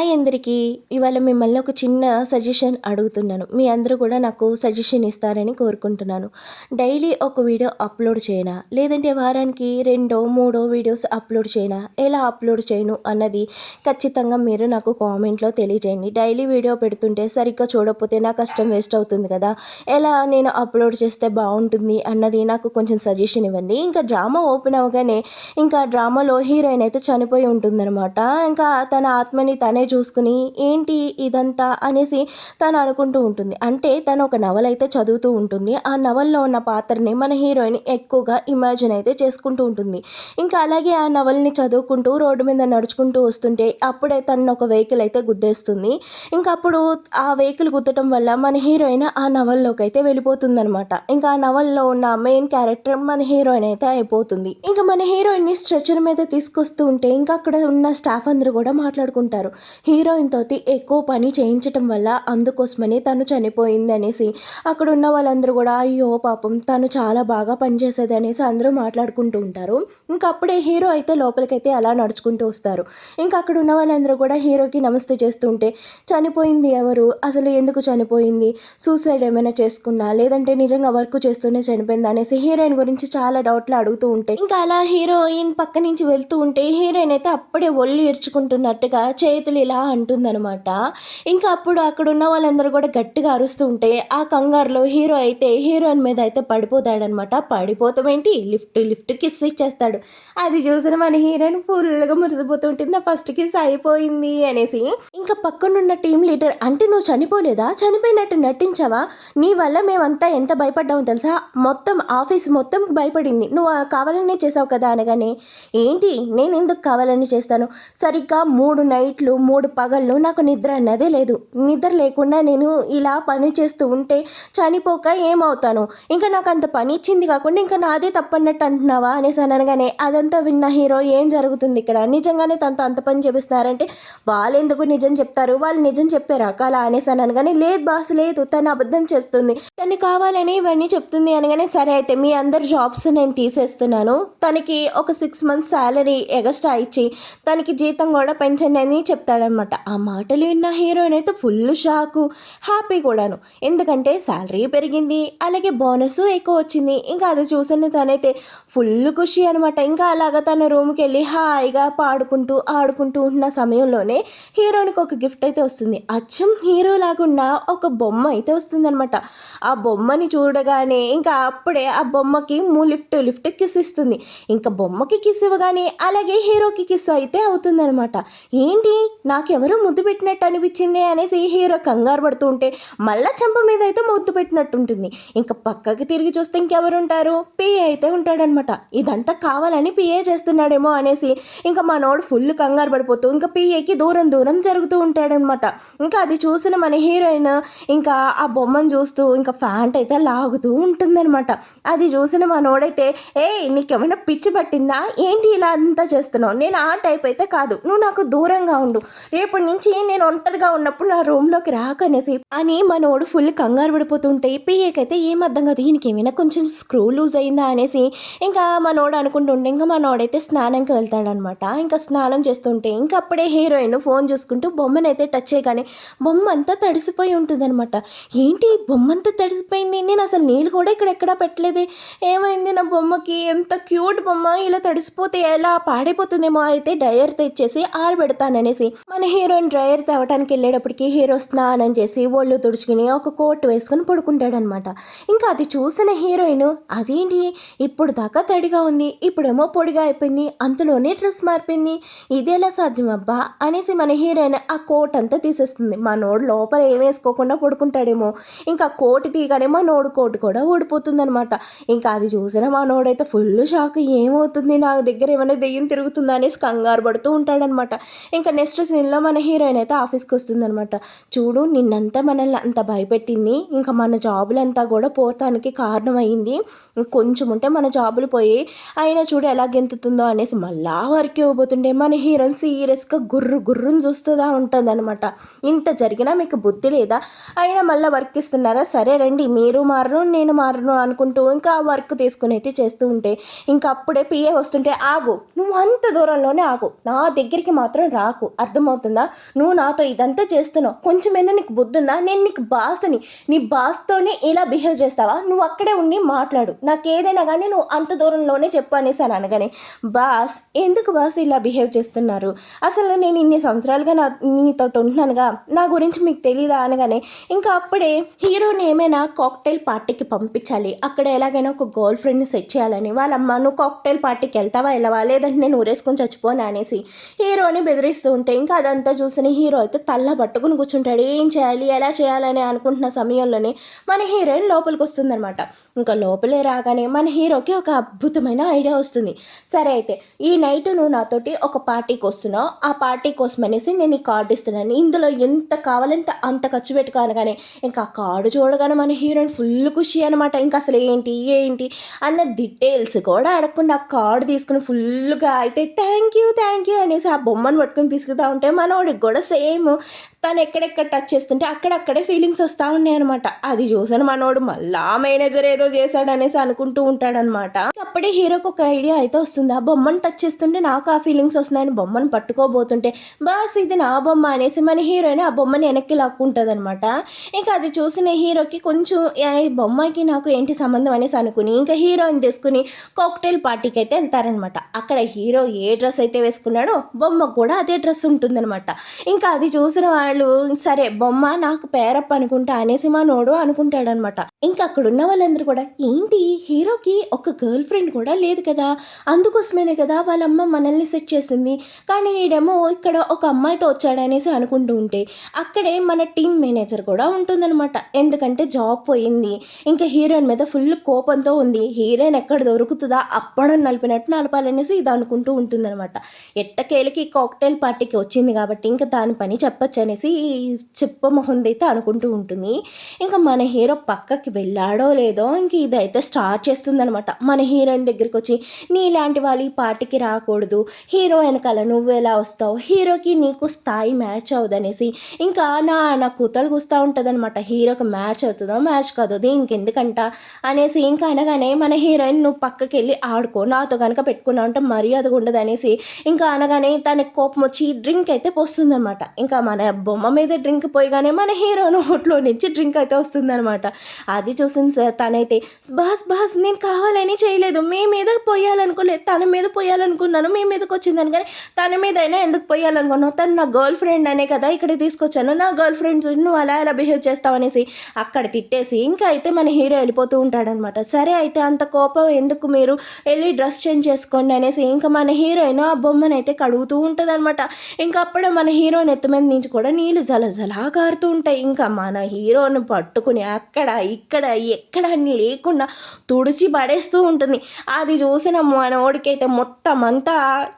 Hi అందరికీ. ఇవాళ మిమ్మల్ని ఒక చిన్న సజెషన్ అడుగుతున్నాను. మీ అందరూ కూడా నాకు సజెషన్ ఇస్తారని కోరుకుంటున్నాను. డైలీ ఒక వీడియో అప్లోడ్ చేయనా? లేదంటే వారానికి రెండో, మూడో వీడియోస్ అప్లోడ్ చేయనా? ఎలా అప్లోడ్ చేయను అన్నది ఖచ్చితంగా మీరు నాకు కామెంట్‌లో తెలియజేయండి. డైలీ వీడియో పెడుతుంటే సరిగ్గా చూడకపోతే నా కష్టం వేస్ట్ అవుతుంది కదా! ఎలా నేను అప్లోడ్ చేస్తే బావుంటుంది అన్నది నాకు కొంచెం సజెషన్ ఇవ్వండి. ఇంకా డ్రామా ఓపెన్ అవ్వగానే ఇంకా డ్రామాలో హీరోయిన్ అయితే చనిపోయి ఉంటుందనమాట. ఇంకా తన ఆత్మని తనే చూసుకుని ఏంటి ఇదంతా అనేసి తను అనుకుంటూ ఉంటుంది. అంటే తను ఒక నవల అయితే చదువుతూ ఉంటుంది. ఆ నవల్లో ఉన్న పాత్రని మన హీరోయిన్ ఎక్కువగా ఇమాజిన్ అయితే చేసుకుంటూ ఉంటుంది. ఇంకా అలాగే ఆ నవల్ని చదువుకుంటూ రోడ్డు మీద నడుచుకుంటూ వస్తుంటే అప్పుడే తనను ఒక వెహికల్ అయితే గుద్దేస్తుంది. ఇంకా అప్పుడు ఆ వెహికల్ గుద్దటం వల్ల మన హీరోయిన్ ఆ నవల్లోకి అయితే వెళ్ళిపోతుందనమాట. ఇంకా ఆ నవల్లో ఉన్న మెయిన్ క్యారెక్టర్ మన హీరోయిన్ అయితే అయిపోతుంది. ఇంకా మన హీరోయిన్ని స్ట్రెచర్ మీద తీసుకొస్తూ ఉంటే ఇంకా అక్కడ ఉన్న స్టాఫ్ అందరూ కూడా మాట్లాడుకుంటారు. హీరోయిన్ తోటి ఎక్కువ పని చేయించటం వల్ల అందుకోసమని తను చనిపోయింది అనేసి అక్కడ ఉన్న వాళ్ళందరూ కూడా అయ్యో పాపం తను చాలా బాగా పనిచేసేది అనేసి అందరూ మాట్లాడుకుంటూ ఉంటారు. ఇంకా అప్పుడే హీరో అయితే లోపలికైతే అలా నడుచుకుంటూ వస్తారు. ఇంకా అక్కడ ఉన్న వాళ్ళందరూ కూడా హీరోకి నమస్తే చేస్తుంటే చనిపోయింది ఎవరు, అసలు ఎందుకు చనిపోయింది, సూసైడ్ ఏమైనా చేసుకున్నా లేదంటే నిజంగా వర్క్ చేస్తూనే చనిపోయింది అనేసి హీరోయిన్ గురించి చాలా డౌట్లు అడుగుతూ ఉంటాయి. ఇంకా అలా హీరోయిన్ పక్క నుంచి వెళ్తూ ఉంటే హీరోయిన్ అయితే అప్పుడే ఒళ్ళు ఇరుచుకుంటున్నట్టుగా చేతులు ఇలా అంటుందనమాట. ఇంకా అప్పుడు అక్కడ ఉన్న వాళ్ళందరూ కూడా గట్టిగా అరుస్తూ ఉంటే ఆ కంగారులో హీరో అయితే హీరోయిన్ మీద అయితే పడిపోతాడనమాట. పడిపోతాం ఏంటి, లిఫ్ట్ కిస్ ఇచ్చేస్తాడు. అది చూసిన మన హీరోయిన్ ఫుల్గా మురిసిపోతూ ఉంటుంది, నా ఫస్ట్ కిస్ అయిపోయింది అనేసి. ఇంకా పక్కనున్న టీం లీడర్ అంటే నువ్వు చనిపోలేదా, చనిపోయినట్టు నటించావా, నీ వల్ల మేమంతా ఎంత భయపడ్డామో తెలుసా, మొత్తం ఆఫీస్ మొత్తం భయపడింది, నువ్వు కావాలనే చేసావు కదా అనగానే ఏంటి నేను ఎందుకు కావాలని చేస్తాను, సరిగ్గా 3 నైట్లు 3 పగళ్ళు నాకు నిద్ర అన్నదే లేదు, నిద్ర లేకుండా నేను ఇలా పని చేస్తూ ఉంటే చనిపోక ఏమవుతాను, ఇంకా నాకు అంత పని ఇచ్చింది కాకుండా ఇంకా నాదే తప్పన్నట్టు అంటున్నావా అనేసి అనగానే అదంతా విన్న హీరో ఏం జరుగుతుంది ఇక్కడ, నిజంగానే తనతో అంత పని చేపిస్తున్నారంటే వాళ్ళు ఎందుకు నిజం చెప్తారు, వాళ్ళు నిజం చెప్పారా అలా అనేసి అనగానే లేదు బాస్ లేదు తను అబద్ధం చెప్తుంది, తను కావాలని ఇవన్నీ చెప్తుంది అనగానే సరే అయితే మీ అందరు జాబ్స్ నేను తీసేస్తున్నాను, తనకి ఒక 6 మంత్స్ శాలరీ ఎగస్ట్రా ఇచ్చి తనకి జీతం కూడా పెంచండి అని చెప్తాడనమాట. ఆ మాటలు విన్న హీరోయిన్ అయితే ఫుల్ షాకు, హ్యాపీ కూడాను. ఎందుకంటే శాలరీ పెరిగింది, అలాగే బోనస్ ఎక్కువ వచ్చింది. ఇంకా అది చూసిన తనైతే ఫుల్ ఖుషి అనమాట. ఇంకా అలాగా తన రూమ్కి వెళ్ళి హాయిగా పాడుకుంటూ ఆడుకుంటూ ఉన్న సమయంలోనే హీరోయిన్కి ఒక గిఫ్ట్ అయితే వస్తుంది. అచ్చం హీరో లాగున్న ఒక బొమ్మ అయితే వస్తుందనమాట. ఆ బొమ్మని చూడగానే ఇంకా అప్పుడే ఆ బొమ్మకి లిఫ్ట్ కిస్ ఇస్తుంది. ఇంకా బొమ్మకి కిస్ ఇవ్వగానే అలాగే హీరోకి కిస్ అయితే అవుతుందనమాట. ఏంటి నాకెవరో ముద్దు పెట్టినట్టు అనిపించింది అనేసి హీరో కంగారు పడుతూ ఉంటే మళ్ళా చెంప మీద అయితే ముద్దు పెట్టినట్టు ఉంటుంది. ఇంకా పక్కకి తిరిగి చూస్తే ఇంకెవరు ఉంటారు, పిఏ అయితే ఉంటాడనమాట. ఇదంతా కావాలని పిఏ చేస్తున్నాడేమో అనేసి ఇంకా మనోడు ఫుల్ కంగారు పడిపోతూ ఇంకా పిఏకి దూరం జరుగుతూ ఉంటాడనమాట. ఇంకా అది చూసిన మన హీరోయిన్ ఇంకా ఆ బొమ్మను చూస్తూ ఇంకా ఫ్యాంట్ అయితే లాగుతూ ఉంటుందన్నమాట. అది చూసిన మనోడైతే నీకేమైనా పిచ్చి పట్టిందా ఏంటి ఇలా అంతా చేస్తున్నావు, నేను ఆ టైప్ అయితే కాదు, నువ్వు నాకు దూరంగా ఉండు, రేపటి నుంచి నేను ఒంటరిగా ఉన్నప్పుడు నా రూమ్లోకి రాకనేసి అని మనోడు ఫుల్ కంగారు పడిపోతుంటే పిఏకైతే ఏం అర్థం కాదు, ఈయనకి ఏమైనా కొంచెం స్క్రూ లూజ్ అయిందా అనేసి ఇంకా మనోడు అనుకుంటుంటే ఇంకా మనోడైతే స్నానంకి వెళ్తాడనమాట. ఇంకా స్నానం చేస్తుంటే ఇంకా అప్పుడే హీరోయిన్ ఫోన్ చూసుకుంటూ బొమ్మనైతే టచ్ చేయగానే బొమ్మ అంతా తడిసిపోయి ఉంటుందన్నమాట. ఏంటి బొమ్మంతా తడిసిపోయింది, నేను అసలు నీళ్ళు కూడా ఎక్కడా పెట్టలేదే, ఏమైంది నా బొమ్మకి, ఎంత క్యూట్ బొమ్మ ఇలా తడిసిపోతే ఎలా పాడైపోతుందేమో, అయితే డ్రయర్ తెచ్చేసి ఆరబెడతాననేసి మన హీరోయిన్ డ్రయర్ తేవటానికి వెళ్ళేటప్పటికి హీరో స్నానం చేసి ఒళ్ళు తుడుచుకుని ఒక కోట్ వేసుకొని పడుకుంటాడనమాట. ఇంకా అది చూసిన హీరోయిన్ అదేంటి ఇప్పుడు దాకా తడిగా ఉంది, ఇప్పుడేమో పొడిగా అయిపోయింది, అంతలోనే డ్రెస్ మారిపోయింది, ఇదేలా సాధ్యం అబ్బా అనేసి మన హీరోయిన్ ఆ కోట్ అంతా తీసేస్తుంది. మా నోడు లోపల ఏం వేసుకోకుండా పడుకుంటాడేమో, ఇంకా కోట్ తీయగానే మా నోడు కోట్ కూడా ఊడిపోతుంది అనమాట. ఇంకా అది చూసిన మా నోడైతే ఫుల్ షాక్, ఏమవుతుంది నా దగ్గర ఏమైనా దెయ్యం తిరుగుతుందా అనేసి కంగారు పడుతూ ఉంటాడనమాట. ఇంకా నెక్స్ట్ సీన్లో మన హీరోయిన్ అయితే ఆఫీస్కి వస్తుందనమాట. చూడు నిన్నంతా మనల్ని అంత భయపెట్టింది, ఇంకా మన జాబులంతా కూడా పోతానికి కారణమైంది, కొంచెం ఉంటే మన జాబులు పోయి అయినా చూడు ఎలా గెంతుతుందో అనేసి మళ్ళా వర్క్ ఇవ్వబోతుండే మన హీరోయిన్ సీరియస్గా గుర్రుని చూస్తుందా ఉంటుందన్నమాట. ఇంత జరిగినా మీకు బుద్ధి లేదా, అయినా మళ్ళీ వర్క్ ఇస్తున్నారా, సరే రండి మీరు మారను నేను మారను అనుకుంటూ ఇంకా ఆ వర్క్ తీసుకుని అయితే చేస్తూ ఉంటే ఇంకా అప్పుడే పిఏ వస్తుంటే, ఆగు నువ్వు అంత దూరంలోనే ఆగు, నా దగ్గరికి మాత్రం రాకు, అర్థమవుతుందా, నువ్వు నాతో ఇదంతా చేస్తున్నావు, కొంచెమైనా నీకు బుద్ధి ఉందా, నేను నీకు బాస్ని, నీ బాస్తోనే ఇలా బిహేవ్ చేస్తావా, నువ్వు అక్కడే ఉండి మాట్లాడు, నాకేదైనా కానీ నువ్వు అంత దూరంలోనే చెప్పు అనేసి అని అనగానే, బాస్ ఎందుకు బాస్ ఇలా బిహేవ్ చేస్తున్నారు, అసలు నేను ఇన్ని సంవత్సరాలుగా నీతో ఉంటున్నానుగా, నా గురించి మీకు తెలీదా అనగానే ఇంకా అప్పుడే హీరోని ఏమైనా కాక్టైల్ పార్టీకి పంపించాలి, అక్కడ ఎలాగైనా ఒక గర్ల్ ఫ్రెండ్ని సెట్ చేయాలని వాళ్ళమ్మ, నువ్వు కాక్టైల్ పార్టీకి వెళ్తావా వెళ్ళవా, లేదంటే నేను ఊరేసుకొని చచ్చిపోను అనేసి హీరోని బెదిరిస్తూ ఉంటే ఇంకా అదంతా చూసిన హీరో అయితే తల్ల పట్టుకుని కూర్చుంటాడు. ఏం చేయాలి ఎలా చేయాలని అనుకుంటున్న సమయంలోనే మన హీరోయిన్ లోపలికి వస్తుందనమాట. ఇంకా లోపలే రాగానే మన హీరోకి ఒక అద్భుతమైన ఐడియా వస్తుంది. సరే అయితే ఈ నైట్ నువ్వు నాతోటి ఒక పార్టీకి వస్తున్నావు, ఆ పార్టీ కోసం అనేసి నేను ఈ కార్డు ఇస్తున్నాను, ఇందులో ఎంత కావాలంటే అంత ఖర్చు పెట్టుకోను. కానీ ఇంకా ఆ కార్డు చూడగానే మన హీరోయిన్ ఫుల్ ఖుషి అనమాట. ఇంకా అసలు ఏంటి ఏంటి అన్న డీటెయిల్స్ కూడా అడగకుండా ఆ కార్డు తీసుకుని ఫుల్గా అయితే థ్యాంక్ యూ అనేసి ఆ బొమ్మను పట్టుకుని పిసుకుతూ ఉంటే మనోడికి కూడా సేమ్ తను ఎక్కడెక్కడ టచ్ చేస్తుంటే అక్కడక్కడే ఫీలింగ్స్ వస్తూ ఉన్నాయి అనమాట. అది చూసాను మనోడు మళ్ళా మేనేజర్ ఏదో చేశాడు అనేసి అనుకుంటూ ఉంటాడనమాట. అప్పుడే హీరోకి ఒక ఐడియా అయితే వస్తుంది, ఆ బొమ్మను టచ్ చేస్తుంటే నాకు ఆ ఫీలింగ్స్ వస్తున్నాయని బొమ్మను పట్టుకోబోతుంటే బాస్ ఇది నా బొమ్మ అనేసి మన హీరోయిన్ ఆ బొమ్మని వెనక్కి లాక్కుంటుంది అనమాట. ఇంకా అది చూసిన హీరోకి కొంచెం ఈ బొమ్మకి నాకు ఏంటి సంబంధం అనేసి అనుకుని ఇంకా హీరోయిన్ తీసుకుని కాక్టైల్ పార్టీకి అయితే వెళ్తారనమాట. అక్కడ హీరో ఏ డ్రెస్ అయితే వేసుకున్నాడో బొమ్మకు కూడా అదే డ్రెస్ ఉంటుందన్నమాట. ఇంకా అది చూసిన వాళ్ళు సరే బొమ్మ నాకు పేరప్ అనుకుంటా అనేసి మా నోడు అనుకుంటాడనమాట. ఇంకా అక్కడ ఉన్న వాళ్ళందరూ కూడా ఏంటి హీరోకి ఒక గర్ల్ ఫ్రెండ్ కూడా లేదు కదా, అందుకోసమేనే కదా వాళ్ళమ్మ మనల్ని సెట్ చేసింది, కానీ ఈడేమో ఇక్కడ ఒక అమ్మాయితో వచ్చాడనేసి అనుకుంటూ ఉంటే అక్కడే మన టీం మేనేజర్ కూడా ఉంటుందన్నమాట. ఎందుకంటే జాబ్ పోయింది, ఇంకా హీరోయిన్ మీద ఫుల్ కోపంతో ఉంది, హీరోయిన్ ఎక్కడ దొరుకుతుందా అప్పడం నలిపినట్టు నలపాలనేసి ఇది అనుకుంటూ ఉంటుందన్నమాట. ఎట్టకేలకి కాక్టైల్ పార్టీకి వచ్చింది కాబట్టి ఇంకా దాని పని చెప్పచ్చు అనేసి చెప్పమొహంది అయితే అనుకుంటూ ఉంటుంది. ఇంకా మన హీరో పక్కకి వెళ్ళాడో లేదో ఇంక ఇదైతే స్టార్ట్ చేస్తుందనమాట. మన హీరోయిన్ దగ్గరికి వచ్చి నీలాంటి వాళ్ళు ఈ పార్టీకి రాకూడదు, హీరో వెనకాల నువ్వు ఎలా వస్తావు, హీరోకి నీకు స్థాయి మ్యాచ్ అవుదనేసి ఇంకా నా కూతలు కూస్తూ ఉంటుంది అనమాట. హీరోకి మ్యాచ్ అవుతుందో మ్యాచ్ కాదు ఇంకెందుకంట అనేసి ఇంకా అనగానే మన హీరోయిన్ నువ్వు పక్కకి వెళ్ళి ఆడుకో, నాతో కనుక పెట్టుకున్నావు అంటే మర్యాదగా ఉండదు అనేసి ఇంకా అనగానే తనకి కోపం వచ్చి డ్రింక్ అయితే పోస్తుందనమాట. ఇంకా మన బొమ్మ మీద డ్రింక్ పోయగానే మన హీరో నోట్లో నుంచి డ్రింక్ అయితే వస్తుందనమాట. అది చూసింది సార్ తనైతే బాస్ నేను కావాలని చేయలేదు, మీ మీద పోయాలనుకోలేదు, తన మీద పోయాలనుకున్నాను, మీ మీదకి వచ్చిందని, కానీ తన మీద అయినా ఎందుకు పోయాలనుకున్నావు, తను నా గర్ల్ ఫ్రెండ్ అనే కదా ఇక్కడ తీసుకొచ్చాను, నా గర్ల్ ఫ్రెండ్ నువ్వు అలా ఎలా బిహేవ్ చేస్తావు అనేసి అక్కడ తిట్టేసి ఇంకా అయితే మన హీరో వెళ్ళిపోతూ ఉంటాడనమాట. సరే అయితే అంత కోపం ఎందుకు, మీరు వెళ్ళి డ్రెస్ చేంజ్ చేసుకోండి అనేసి ఇంకా మన హీరోయిన్ ఆ బొమ్మను అయితే కడుగుతూ ఉంటుంది అనమాట. ఇంకా అప్పుడే మన హీరోయిన్ ఎత్తు మీద నుంచి కూడా నీళ్ళు జలజలా కారుతూ ఉంటాయి. ఇంకా మన హీరోని పట్టుకుని అక్కడ ఇక్కడ ఎక్కడ అని లేకుండా తుడిచి పడేస్తూ ఉంటుంది. అది చూసిన మనోడికైతే మొత్తం అంతా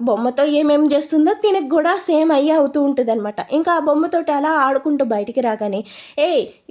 బొమ్మతో ఏమేమి చేస్తుందో తినకు కూడా సేమ్ అయ్యి అవుతూ ఉంటుంది అనమాట. ఇంకా ఆ బొమ్మతోటి అలా ఆడుకుంటూ బయటికి రాగానే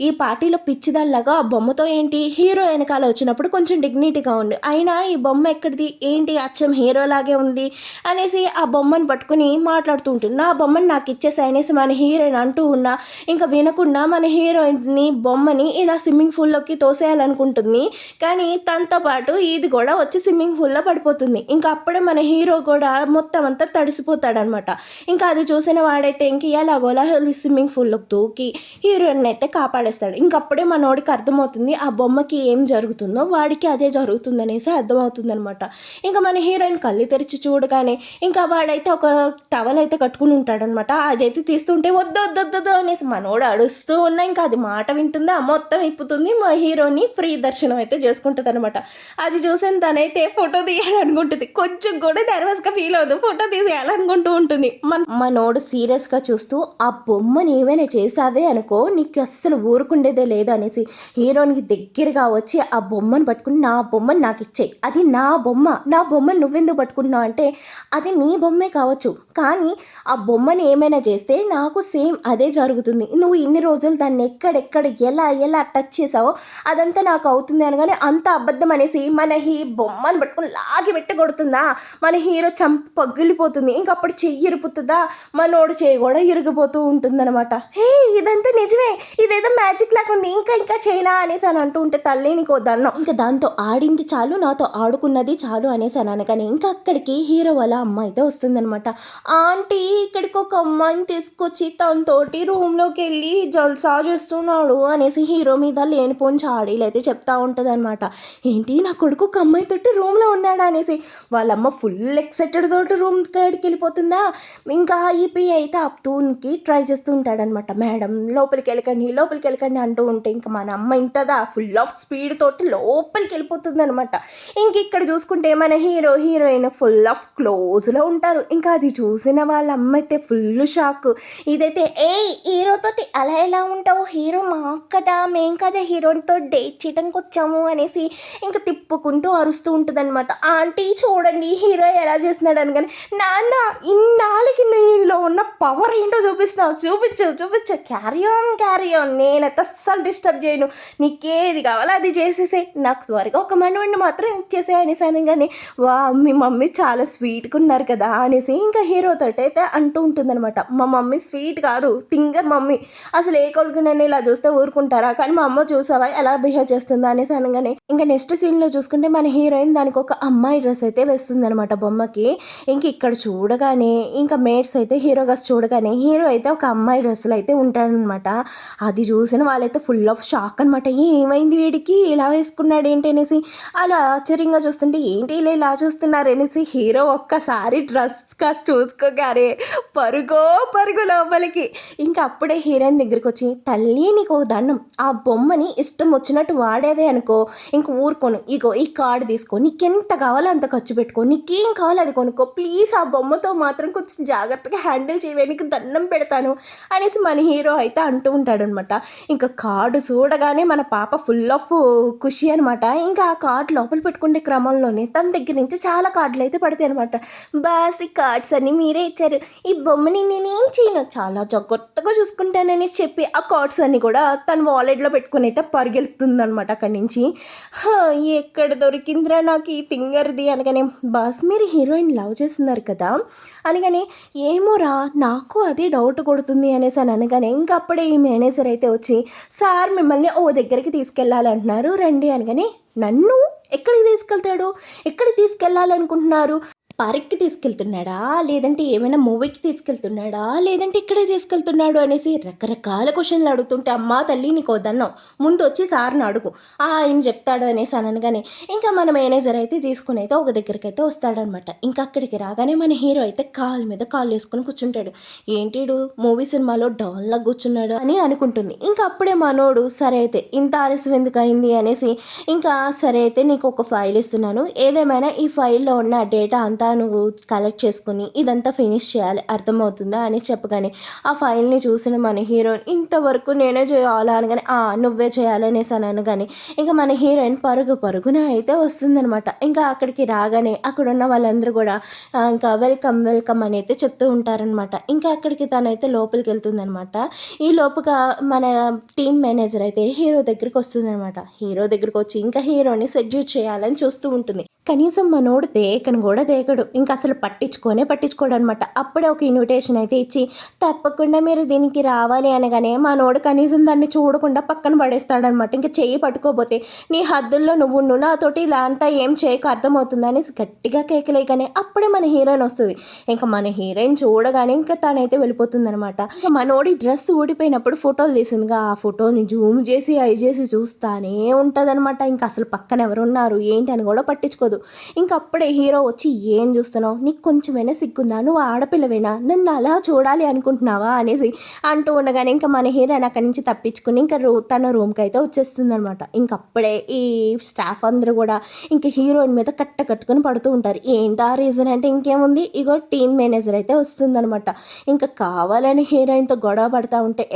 ఈ పార్టీలో పిచ్చిదాల్లాగా ఆ బొమ్మతో ఏంటి హీరో వెనకాల వచ్చినప్పుడు కొంచెం డిగ్నిటీగా ఉంది, అయినా ఈ బొమ్మ ఎక్కడిది ఏంటి అచ్చం హీరోలాగే ఉంది అనేసి ఆ బొమ్మను పట్టుకుని మాట్లాడుతూ ఉంటుంది. నా బొమ్మను నాకు ఇచ్చేసి అనేసి మన హీరోయిన్ అంటూ ఉన్నా ఇంకా వినకుండా మన హీరోయిన్ని బొమ్మని ఇలా స్విమ్మింగ్ పూల్లోకి తోసేయాలనుకుంటుంది. కానీ తనతో పాటు ఇది కూడా వచ్చి స్విమ్మింగ్ పూల్లో పడిపోతుంది. ఇంకా అప్పుడే మన హీరో కూడా మొత్తం అంతా తడిసిపోతాడనమాట. ఇంకా అది చూసిన వాడైతే ఇంక ఎలాగోలా స్విమ్మింగ్ పూల్లోకి దూకి హీరోయిన్ అయితే కాపాడేస్తాడు. ఇంకప్పుడే మనోడికి అర్థమవుతుంది ఆ బొమ్మకి ఏం జరుగుతుందో వాడికి అదే జరుగుతుంది అనేసి అర్థమవుతుంది అనమాట. ఇంకా మన హీరోయిన్ కళ్ళు తెరిచి చూడగానే ఇంకా వాడైతే ఒక టవల్ అయితే కట్టుకుని ఉంటాడనమాట. అదైతే తీస్తుంటే వద్దు అనేసి మనోడు అడుస్తూ ఉన్నా ఇంకా అది మాట వింటుందా మొత్తం ఇప్పుతుంది, మా హీరోని ఫ్రీ దర్శనం అయితే చేసుకుంటుంది అనమాట. అది చూసిన తనైతే ఫోటో తీయాలనుకుంటుంది, కొంచెం కూడా నర్వస్గా ఫీల్ అవుతుంది, ఫోటో తీసేయాలనుకుంటూ ఉంటుంది. మనోడు సీరియస్గా చూస్తూ ఆ బొమ్మని ఏమైనా చేసావే అనుకో నీకు అస్సలు ఊరుకుండేదే లేదు అనేసి హీరోనికి దగ్గరగా వచ్చి ఆ బొమ్మను పట్టుకుని నా బొమ్మను నాకు ఇచ్చేయి, అది నా బొమ్మను నువ్వెందుకు పట్టుకుంటున్నావు అంటే అది నీ బొమ్మే కావచ్చు, కానీ ఆ బొమ్మని ఏమైనా చేస్తే నాకు సేమ్ అదే జరుగుతుంది. నువ్వు ఇన్ని రోజులు దాన్ని ఎక్కడెక్కడ ఎలా ఎలా టచ్ చేసావో అదంతా నాకు అవుతుంది అనగానే అంత అబద్ధం అనేసి మన బొమ్మను పట్టుకొని లాగి పెట్టి కొడుతుందా, మన హీరో చంప పగిలిపోతుంది. ఇంకప్పుడు చెయ్యి ఇరుపుతుందా, మనోడు చెయ్యి కూడా ఇరిగిపోతూ ఉంటుందన్నమాట. హే ఇదంతా నిజమే, ఇదేదో మ్యాజిక్ లాగా ఉంది, ఇంకా ఇంకా చేయనా అనేసి అని అంటూ ఉంటే తల్లి నీకు వద్దన్నాం. ఇంకా దాంతో ఆడింది చాలు, నాతో ఆడుకున్నది చాలు అనేసి అని అనగానే ఇంకా అక్కడికి హీరో వాళ్ళ అమ్మ అయితే వస్తుందనమాట. ఆంటీ ఇక్కడికి ఒక అమ్మాయిని తీసుకొచ్చి తనతోటి రూమ్లోకి వెళ్ళి జల్సా చేస్తున్నాడు అనేసి హీరో మీద లేనిపోని చాడీలు అయితే చెప్తా ఉంటుంది అనమాట. ఏంటి నా కొడుకు ఒక అమ్మాయి తోటి రూమ్లో ఉన్నాడా అనేసి వాళ్ళమ్మ ఫుల్ ఎక్సైటెడ్ తోటి రూమ్ కాడికి వెళ్ళిపోతుందా. ఇంకా ఈపీ అయితే అప్తూన్కి ట్రై చేస్తూ ఉంటాడనమాట. మేడం లోపలికి వెళ్ళకండి అంటూ ఉంటే ఇంకా మన అమ్మ ఇంటదా ఫుల్ ఆఫ్ స్పీడ్ తోటి లోపలికి వెళ్ళిపోతుంది అనమాట. ఇంక ఇక్కడ చూసుకుంటే మన హీరోయిన్ ఫుల్ ఆఫ్ క్లోజ్లో ఉంటారు. ఇంకా అది చూసిన వాళ్ళ అమ్మ అయితే ఫుల్ షాక్. ఇదైతే హీరోతోటి అలా ఎలా ఉంటావు, హీరో మాకు కదా, మేం కదా హీరోతో డేట్ చేయడానికి వచ్చాము అనేసి ఇంకా తిప్పుకుంటూ అరుస్తూ ఉంటుంది అనమాట. ఆంటీ చూడండి హీరో ఎలా చేస్తున్నాడు అనగానే నాన్న ఇన్నాళ్ళకి నీలో ఉన్న పవర్ ఏంటో చూపించు క్యారీ ఆన్ నేనైతే అస్సలు డిస్టర్బ్ చేయను, నీకేది కావాలో అది చేసేసే, నాకు త్వరగా ఒక మనవాడిని మాత్రం ఇచ్చేసే అనేసి అనగానే వా మీ మమ్మీ చాలా స్వీట్గా ఉన్నారు కదా అనేసి ఇంకా హీరోతో అయితే అంటూ ఉంటుందన్నమాట. మా మమ్మీ స్వీట్ కాదు, తింగర్ మమ్మీ, అసలు ఏ కొడుకు నన్ను ఇలా చూస్తే ఊరుకుంటారా, కానీ మా అమ్మ చూసావా ఎలా బిహేవ్ చేస్తుందా అనేసి అనగానే ఇంకా నెక్స్ట్ సీన్లో చూసుకుంటే మన హీరోయిన్ దానికి ఒక అమ్మాయి డ్రెస్ అయితే వేస్తుంది అనమాట బొమ్మకి. ఇంక ఇక్కడ చూడగానే ఇంకా మేట్స్ అయితే హీరోగా చూడగానే హీరో అయితే ఒక అమ్మాయి డ్రెస్సులు అయితే ఉంటాడనమాట. అది చూసిన వాళ్ళైతే ఫుల్ ఆఫ్ షాక్ అనమాట. ఏమైంది వీడికి ఇలా వేసుకున్నాడు ఏంటి అనేసి అలా ఆశ్చర్యంగా చూస్తుంటే ఏంటి ఇలా చూస్తున్నారు అనేసి హీరో ఒక్కసారి డ్రెస్ కాస్త చూసుకోగానే పరుగు లోపలికి. ఇంకా అప్పుడే హీరోయిన్ దగ్గరికి వచ్చి తల్లి నీకు ఒక దండం, ఆ బొమ్మని ఇష్టం వచ్చినట్టు వాడేవే అనుకో ఇంక ఊరుకోను, ఇగో ఈ కార్డు తీసుకో, నీకెంత కావాలో అంత ఖర్చు పెట్టుకో, నీకేం కావాలో అది కొనుక్కో, ప్లీజ్ ఆ బొమ్మతో మాత్రం కొంచెం జాగ్రత్తగా హ్యాండిల్ చేయవే, నీకు దండం పెడతాను అనేసి మన హీరో అయితే అంటూ ఉంటాడనమాట. ఇంకా కార్డు చూడగానే మన పాప ఫుల్ ఆఫ్ ఖుషి అనమాట. ఇంకా ఆ కార్డు లోపల పెట్టుకునే క్రమంలోనే తన దగ్గర నుంచి చాలా కార్డులు అయితే పడతాయి అనమాట. బాస్ ఈ కార్డ్స్ అన్ని మీరే ఇచ్చారు, ఈ బొమ్మని నేనేం చేయను, చాలా జాగ్రత్తగా చూసుకుంటానని చెప్పి ఆ కార్డ్స్ అన్ని కూడా తన వాలెట్లో పెట్టుకుని అయితే పరిగెళ్తుంది అనమాట అక్కడి నుంచి. ఎక్కడ దొరికిందిరా నాకు ఈ తింగర్ది అనగానే బాస్ మీరు హీరోయిన్ లవ్ చేస్తున్నారు కదా అనగానే ఏమోరా నాకు అదే డౌట్ కొడుతుంది అనేసి అని అనగానే ఇంకా అప్పుడే ఈ మేనేజర్ అయితే వచ్చి సార్ మిమ్మల్ని ఓ దగ్గరికి తీసుకెళ్ళాలంటున్నారు రండి అనగానే నన్ను ఎక్కడికి తీసుకెళ్తాడు, ఎక్కడికి తీసుకెళ్ళాలనుకుంటున్నారు, పార్క్కి తీసుకెళ్తున్నాడా లేదంటే ఏమైనా మూవీకి తీసుకెళ్తున్నాడా లేదంటే ఇక్కడే తీసుకెళ్తున్నాడు అనేసి రకరకాల క్వశ్చన్లు అడుగుతుంటే అమ్మా తల్లి నీకు వద్దన్నావు ముందు వచ్చి సార్ని అడుగు ఆయన చెప్తాడు అనేసి అనగానే ఇంకా మన మేనేజర్ అయితే తీసుకుని అయితే ఒక దగ్గరికి అయితే వస్తాడనమాట. ఇంకా అక్కడికి రాగానే మన హీరో అయితే కాలు మీద కాలు వేసుకొని కూర్చుంటాడు. ఏంటిడు మూవీ సినిమాలో డాన్లా కూర్చున్నాడు అని అనుకుంటుంది. ఇంకా అప్పుడే మనోడు సరే అయితే ఇంత ఆలస్యం ఎందుకు అయింది అనేసి ఇంకా సరే అయితే నీకు ఒక ఫైల్ ఇస్తున్నాను, ఏదేమైనా ఈ ఫైల్లో ఉన్న డేటా అంతా నువ్వు కలెక్ట్ చేసుకుని ఇదంతా ఫినిష్ చేయాలి అర్థమవుతుందా అని చెప్పగానే ఆ ఫైల్ని చూసిన మన హీరోయిన్ ఇంతవరకు నేనే చేయాలా అనగానే నువ్వే చేయాలనేసి అని అనగానే ఇంకా మన హీరోయిన్ పరుగున అయితే వస్తుందనమాట. ఇంకా అక్కడికి రాగానే అక్కడ ఉన్న వాళ్ళందరూ కూడా ఇంకా వెల్కమ్ అని అయితే చెప్తూ ఉంటారనమాట. ఇంకా అక్కడికి తనైతే లోపలికి వెళ్తుందనమాట. ఈ లోపుగా మన టీం మేనేజర్ అయితే హీరో దగ్గరికి వస్తుందనమాట. హీరో దగ్గరికి వచ్చి ఇంకా హీరోని సెడ్యూట్ చేయాలని చూస్తూ ఉంటుంది. కనీసం మనోడు దేకను కూడా దేకడు, ఇంకా అసలు పట్టించుకోడు అనమాట. అప్పుడే ఒక ఇన్విటేషన్ అయితే ఇచ్చి తప్పకుండా మీరు దీనికి రావాలి అనగానే మనోడు కనీసం దాన్ని చూడకుండా పక్కన పడేస్తాడనమాట. ఇంకా చెయ్యి పట్టుకోపోతే నీ హద్దుల్లో నువ్వు నాతోటి ఇలా అంతా ఏం చేయక అర్థమవుతుంది అనేసి గట్టిగా కేకలేయగానే అప్పుడే మన హీరోయిన్ వస్తుంది. ఇంకా మన హీరోయిన్ చూడగానే ఇంకా తనైతే వెళ్ళిపోతుందనమాట. ఇంకా మనోడి డ్రెస్ ఊడిపోయినప్పుడు ఫోటోలు తీసిందిగా ఆ ఫోటోని జూమ్ చేసి ఐ చేసి చూస్తానే ఉంటుందన్నమాట. ఇంకా అసలు పక్కన ఎవరున్నారు ఏంటి అని కూడా పట్టించుకోదు. ఇంకా అప్పుడే హీరో వచ్చి ఏం చూస్తున్నావు, నీకు కొంచెమైనా సిగ్గుందా, నువ్వు ఆడపిల్లవేనా, నన్ను అలా చూడాలి అనుకుంటున్నావా అనేసి అంటూ ఉండగానే ఇంకా మన హీరోయిన్ అక్కడి నుంచి తప్పించుకుని ఇంకా తన రూమ్కి అయితే వచ్చేస్తుంది అనమాట. ఇంకప్పుడే ఈ స్టాఫ్ అందరూ కూడా ఇంకా హీరోయిన్ మీద కట్టుకొని పడుతూ ఉంటారు. ఏంటా రీజన్ అంటే ఇంకేముంది, ఇగో టీమ్ మేనేజర్ అయితే వస్తుందనమాట. ఇంకా కావాలని హీరోయిన్తో గొడవ పడతా ఉంటే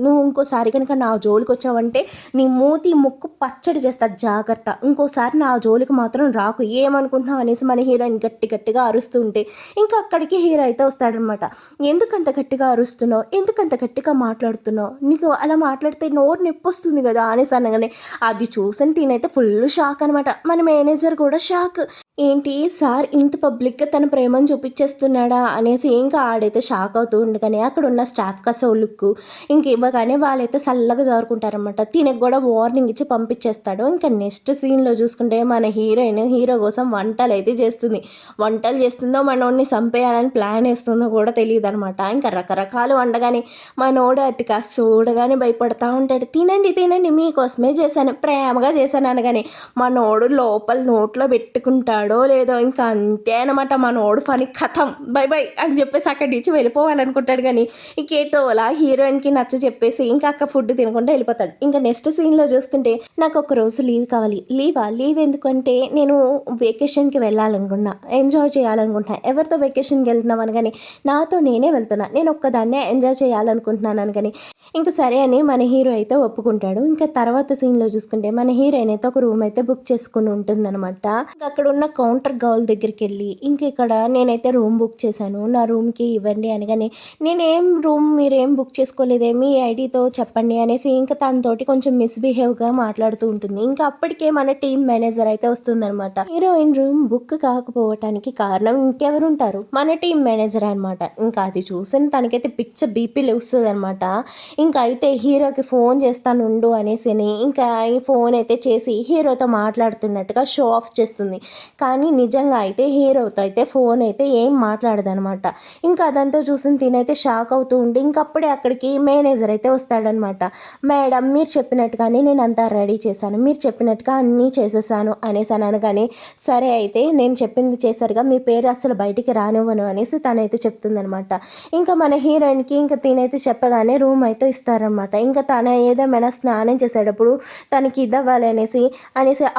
నువ్వు ఇంకోసారి కనుక నా జోలికి వచ్చావంటే నీ మూతి ముక్కు పచ్చడి చేస్తా జాగ్రత్త, ఇంకోసారి నా జోలికి మాత్రం రాకు, ఏమనుకుంటున్నావు అనేసి మన హీరోయిన్ గట్టి గట్టిగా అరుస్తూ ఉంటే ఇంకా అక్కడికి హీరో అయితే వస్తాడనమాట. ఎందుకంత గట్టిగా అరుస్తున్నావు, ఎందుకంత గట్టిగా మాట్లాడుతున్నావు, నీకు అలా మాట్లాడితే నోరు నొప్పొస్తుంది కదా అనేసి అనగానే అది చూసిన తినైతే ఫుల్ షాక్ అనమాట. మన మేనేజర్ కూడా షాక్. ఏంటి సార్ ఇంత పబ్లిక్గా తన ప్రేమను చూపించేస్తున్నాడా అనేసి ఇంకా ఆడైతే షాక్ అవుతూ ఉండగానే అక్కడ ఉన్న స్టాఫ్ కసో లుక్ ఇంక ఇవ్వగానే వాళ్ళైతే చల్లగా జారుకుంటారనమాట. తినకు కూడా వార్నింగ్ ఇచ్చి పంపించేస్తాడు. ఇంకా నెక్స్ట్ సీన్లో చూసుకుంటే మన హీరోయిన్ హీరో కోసం వంటలు అయితే చేస్తుంది. వంటలు చేస్తుందో మనోడిని చంపేయాలని ప్లాన్ వేస్తుందో కూడా తెలియదు అనమాట. ఇంకా రకరకాలు వండగానే మనోడు అటు కాస్త చూడగానే భయపడతా ఉంటాడు. తినండి తినండి మీకోసమే చేశాను, ప్రేమగా చేశాను అనగానే మనోడు లోపల నోట్లో పెట్టుకుంటాడు లేదో ఇంకా అంతే అనమాట. మనోడు పని కథం బై బై అని చెప్పేసి అక్కడి నుంచి వెళ్ళిపోవాలనుకుంటాడు. కానీ ఇంకేటోలా హీరోయిన్కి నచ్చ చెప్పేసి ఇంకా అక్క ఫుడ్ తినకుండా వెళ్ళిపోతాడు. ఇంకా నెక్స్ట్ సీన్లో చూసుకుంటే నాకు ఒక రోజు లీవ్ కావాలి. లీవ్ ఎందుకంటే నేను వెకేషన్కి వెళ్ళాలనుకున్నా, ఎంజాయ్ చేయాలనుకుంటున్నా. ఎవరితో వెకేషన్కి వెళ్తున్నాం అనగానే నాతో నేనే వెళ్తున్నా, నేను ఒక్కదాన్నే ఎంజాయ్ చేయాలనుకుంటున్నాను అనగాని ఇంకా సరే అని మన హీరో అయితే ఒప్పుకుంటాడు. ఇంకా తర్వాత సీన్లో చూసుకుంటే మన హీరోయిన్ అయితే ఒక రూమ్ అయితే బుక్ చేసుకుని ఉంటుందన్నమాట. ఇంకా అక్కడ ఉన్న కౌంటర్ గర్ల్ దగ్గరికి వెళ్ళి ఇంక ఇక్కడ నేనైతే రూమ్ బుక్ చేశాను, నా రూమ్కి ఇవ్వండి అనగానే నేనేం రూమ్ మీరేం బుక్ చేసుకోలేదే, మీ ఐడితో చెప్పండి అనేసి ఇంకా తనతోటి కొంచెం మిస్బిహేవ్గా మాట్లాడుతూ ఉంటుంది. ఇంకా అప్పటికే మన టీమ్ మేనేజర్ అయితే వస్తుందన్నమాట. హీరోయిన్ రూమ్ బుక్ కాకపోవటానికి కారణం ఇంకెవరుంటారు, మన టీమ్ మేనేజర్ అనమాట. ఇంకా అది చూసిన తనకైతే పిచ్చ బీపీ లేస్తుంది అనమాట. ఇంకా అయితే హీరోకి ఫోన్ చేస్తాను ఉండు అనేసి ఇంకా ఈ ఫోన్ అయితే చేసి హీరోతో మాట్లాడుతున్నట్టుగా షో ఆఫ్ చేస్తుంది. కానీ నిజంగా అయితే హీరోతో అయితే ఫోన్ అయితే ఏం మాట్లాడదనమాట. ఇంకా అదంతా చూసిన తినైతే షాక్ అవుతూ ఉండి ఇంకప్పుడే అక్కడికి మేనేజర్ అయితే వస్తాడనమాట. మేడం మీరు చెప్పినట్టుగానే నేను అంతా రెడీ చేశాను, మీరు చెప్పినట్టుగా అన్నీ చేసేసాను అనేసి అనగానే సరే అయితే నేను చెప్పింది చేశారుగా, మీ పేరు అసలు బయటికి రానివ్వను అనేసి తనైతే చెప్తుందనమాట. ఇంకా మన హీరోయిన్కి ఇంకా తినైతే చెప్పగానే రూమ్ అయితే ఇస్తారనమాట. ఇంకా తన ఏదేమైనా స్నానం చేసేటప్పుడు తనకి ఇదవ్వాలి అనేసి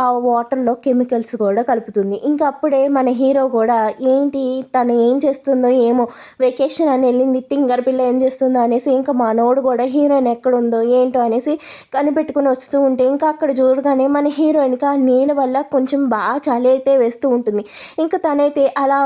ఆ వాటర్లో కెమికల్స్ కూడా కలుపుతుంది. ఇంకా అప్పుడే మన హీరో కూడా ఏంటి తను ఏం చేస్తుందో ఏమో, వెకేషన్ అని వెళ్ళింది, తింగర్ పిల్ల ఏం చేస్తుందో అనేసి ఇంకా మనోడు కూడా హీరోయిన్ ఎక్కడుందో ఏంటో అనేసి కనిపెట్టుకుని వస్తూ ఉంటే ఇంకా అక్కడ చూడగానే మన హీరోయిన్కి ఆ నీళ్ళ వల్ల కొంచెం బాగా చలి అయితే వేస్తూ ఉంటుంది. ఇంకా తనైతే అలా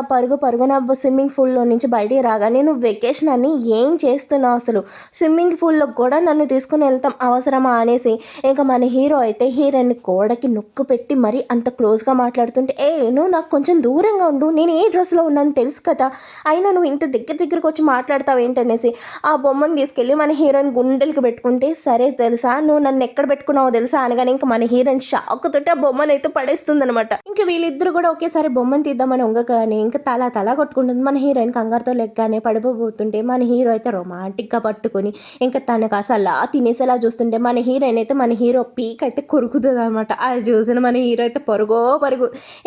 పరుగున స్విమ్మింగ్ పూల్లో నుంచి బయటికి రాగానే నువ్వు వెకేషన్ అని ఏం చేస్తున్నావు, అసలు స్విమ్మింగ్ పూల్లో కూడా నన్ను తీసుకుని వెళ్తాం అవసరమా అనేసి ఇంకా మన హీరో అయితే హీరోయిన్ గోడకి నొక్కు పెట్టి మరి అంత క్లోజ్గా మాట్లాడుతుంటే నువ్వు నాకు కొంచెం దూరంగా ఉండు, నేను ఏ డ్రెస్లో ఉన్నాను తెలుసు కదా, అయినా నువ్వు ఇంత దగ్గరకు వచ్చి మాట్లాడతావు ఏంటనేసి ఆ బొమ్మను తీసుకెళ్ళి మన హీరోయిన్ గుండెలకు పెట్టుకుంటే సరే తెలుసా నువ్వు నన్ను ఎక్కడ పెట్టుకున్నావో తెలుసా అనగానే ఇంకా మన హీరోయిన్ షాక్ తోటి ఆ బొమ్మను అయితే పడేస్తుంది అనమాట. ఇంకా వీళ్ళిద్దరు కూడా ఒకేసారి బొమ్మను తీద్దామని వంగగానే ఇంకా తలా కొట్టుకుంటుంది. మన హీరోయిన్ కంగారుతో లెగ్గానే పడిపోతుంటే మన హీరో అయితే రొమాంటిక్గా పట్టుకొని ఇంకా తనకు అసలు తినేసేలా చూస్తుంటే మన హీరోయిన్ అయితే మన హీరో పీక్ అయితే కొరుకుతుంది అనమాట. అది చూసిన మన హీరో అయితే పరుగు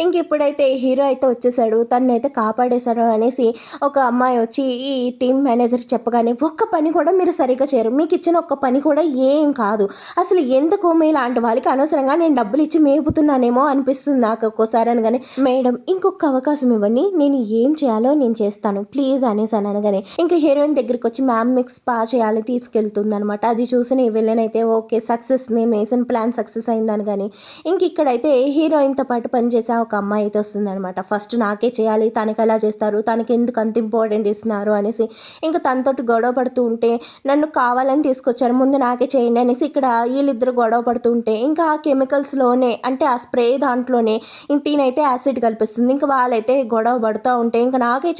ఇంక ఇప్పుడైతే హీరో అయితే వచ్చేసాడు, తను అయితే కాపాడేశాడు అనేసి ఒక అమ్మాయి వచ్చి ఈ టీమ్ మేనేజర్ చెప్పగానే ఒక్క పని కూడా మీరు సరిగ్గా చేయరు, మీకు ఇచ్చిన ఒక్క పని కూడా ఏం కాదు, అసలు ఎందుకు మీలాంటి వాళ్ళకి అనవసరంగా నేను డబ్బులు ఇచ్చి మేపుతున్నానేమో అనిపిస్తుంది నాకు ఒక్కోసారి అనగానే మేడం ఇంకొక అవకాశం ఇవ్వండి, నేను ఏం చేయాలో నేను చేస్తాను ప్లీజ్ అనేసి అనగానే ఇంకా హీరోయిన్ దగ్గరికి వచ్చి మ్యామ్ మీకు స్పా చేయాలి తీసుకెళ్తుంది అనమాట. అది చూసిన ఈ విలన్ అయితే ఓకే సక్సెస్, నేను వేసిన ప్లాన్ సక్సెస్ అయిందని. కానీ ఇంక ఇక్కడైతే హీరోయిన్తో పాటు పనిచేసే ఒక అమ్మాయి అయితే వస్తుందనమాట. ఫస్ట్ నాకే చేయాలి, తనకి ఎలా చేస్తారు, తనకి ఎందుకు అంత ఇంపార్టెంట్ ఇస్తున్నారు అనేసి ఇంకా తనతోటి గొడవ పడుతూ ఉంటే నన్ను కావాలని తీసుకొచ్చారు ముందు నాకే చేయండి అనేసి ఇక్కడ వీళ్ళిద్దరు గొడవ పడుతూ ఉంటే ఇంకా ఆ కెమికల్స్లోనే అంటే ఆ స్ప్రే దాంట్లోనే తినైతే యాసిడ్ కల్పిస్తుంది. ఇంకా వాళ్ళైతే గొడవ పడుతూ ఉంటే ఇంకా నాకే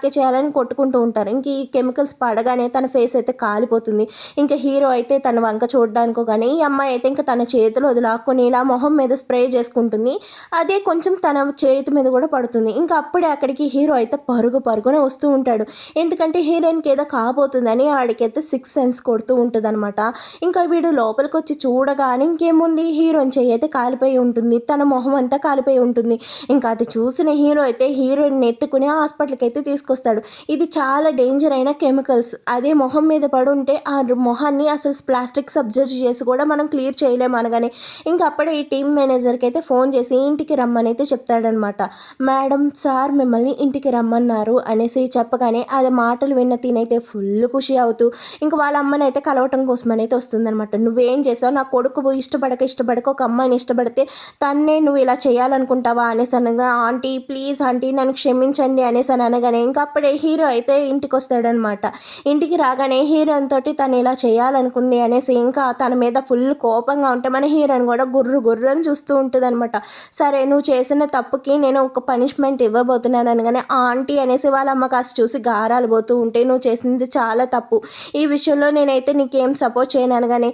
చేయాలని కొట్టుకుంటూ ఉంటారు. ఇంక ఈ కెమికల్స్ పడగానే తన ఫేస్ అయితే కాలిపోతుంది. ఇంకా హీరో అయితే తన వంక చూడడానికో కానీ ఈ అమ్మాయి అయితే ఇంకా తన చేతిలో వదిలాక్కొని ఇలా మొహం మీద స్ప్రే చేసుకుంటుంది. అదే కొంచెం తన చేతి మీద కూడా పడుతుంది. ఇంకా అప్పుడే అక్కడికి హీరో అయితే పరుగున వస్తూ ఉంటాడు. ఎందుకంటే హీరోయిన్కి ఏదో కాబోతుందని ఆడికైతే 6 సెన్స్ కొడుతూ ఉంటుంది అనమాట. ఇంకా వీడు లోపలికి వచ్చి చూడగానే ఇంకేముంది హీరోయిన్ చెయ్యి అయితే కాలిపోయి ఉంటుంది, తన మొహం అంతా కాలిపోయి ఉంటుంది. ఇంకా అది చూసిన హీరో అయితే హీరోయిన్ ఎత్తుకుని హాస్పిటల్కి అయితే తీసుకొస్తాడు. ఇది చాలా డేంజర్ అయిన కెమికల్స్, అదే మొహం మీద పడుంటే ఆ మొహాన్ని అసలు ప్లాస్టిక్ సర్జరీ చేసి కూడా మనం క్లియర్ చేయలేము అనగానే ఇంకా అప్పుడే ఈ టీమ్ మేనేజర్కి అయితే ఫోన్ చేసి ఇంటికి రమ్మని అయితే చెప్తాడు. చెప్తాడనమాట. మేడం సార్ మిమ్మల్ని ఇంటికి రమ్మన్నారు అనేసి చెప్పగానే అది మాటలు విన్న తినైతే ఫుల్ ఖుషి అవుతూ ఇంక వాళ్ళ అమ్మనైతే కలవటం కోసమనైతే వస్తుందనమాట. నువ్వేం చేసావు, నా కొడుకు ఇష్టపడక ఒక అమ్మాయిని ఇష్టపడితే తన్నే నువ్వు ఇలా చేయాలనుకుంటావా అనేసి అనగా, ఆంటీ ప్లీజ్ ఆంటీ నన్ను క్షమించండి అనేసి అని అనగానే ఇంకా అప్పుడే హీరో అయితే ఇంటికి వస్తాడనమాట. ఇంటికి రాగానే హీరోయిన్ తోటి తను ఇలా చేయాలనుకుంది అనేసి ఇంకా తన మీద ఫుల్ కోపంగా ఉంటే మన హీరోయిన్ కూడా గుర్రు అని చూస్తూ ఉంటుంది అనమాట. సరే నువ్వు చేసిన తప్పుకి నేను ఒక పనిష్మెంట్ ఇవ్వబోతున్నాను అనగానే ఆంటీ అనేసి వాళ్ళ అమ్మ కాస్త చూసి గారాలు పోతూ ఉంటే నువ్వు చేసింది చాలా తప్పు, ఈ విషయంలో నేనైతే నీకేం సపోర్ట్ చేయను అనగానే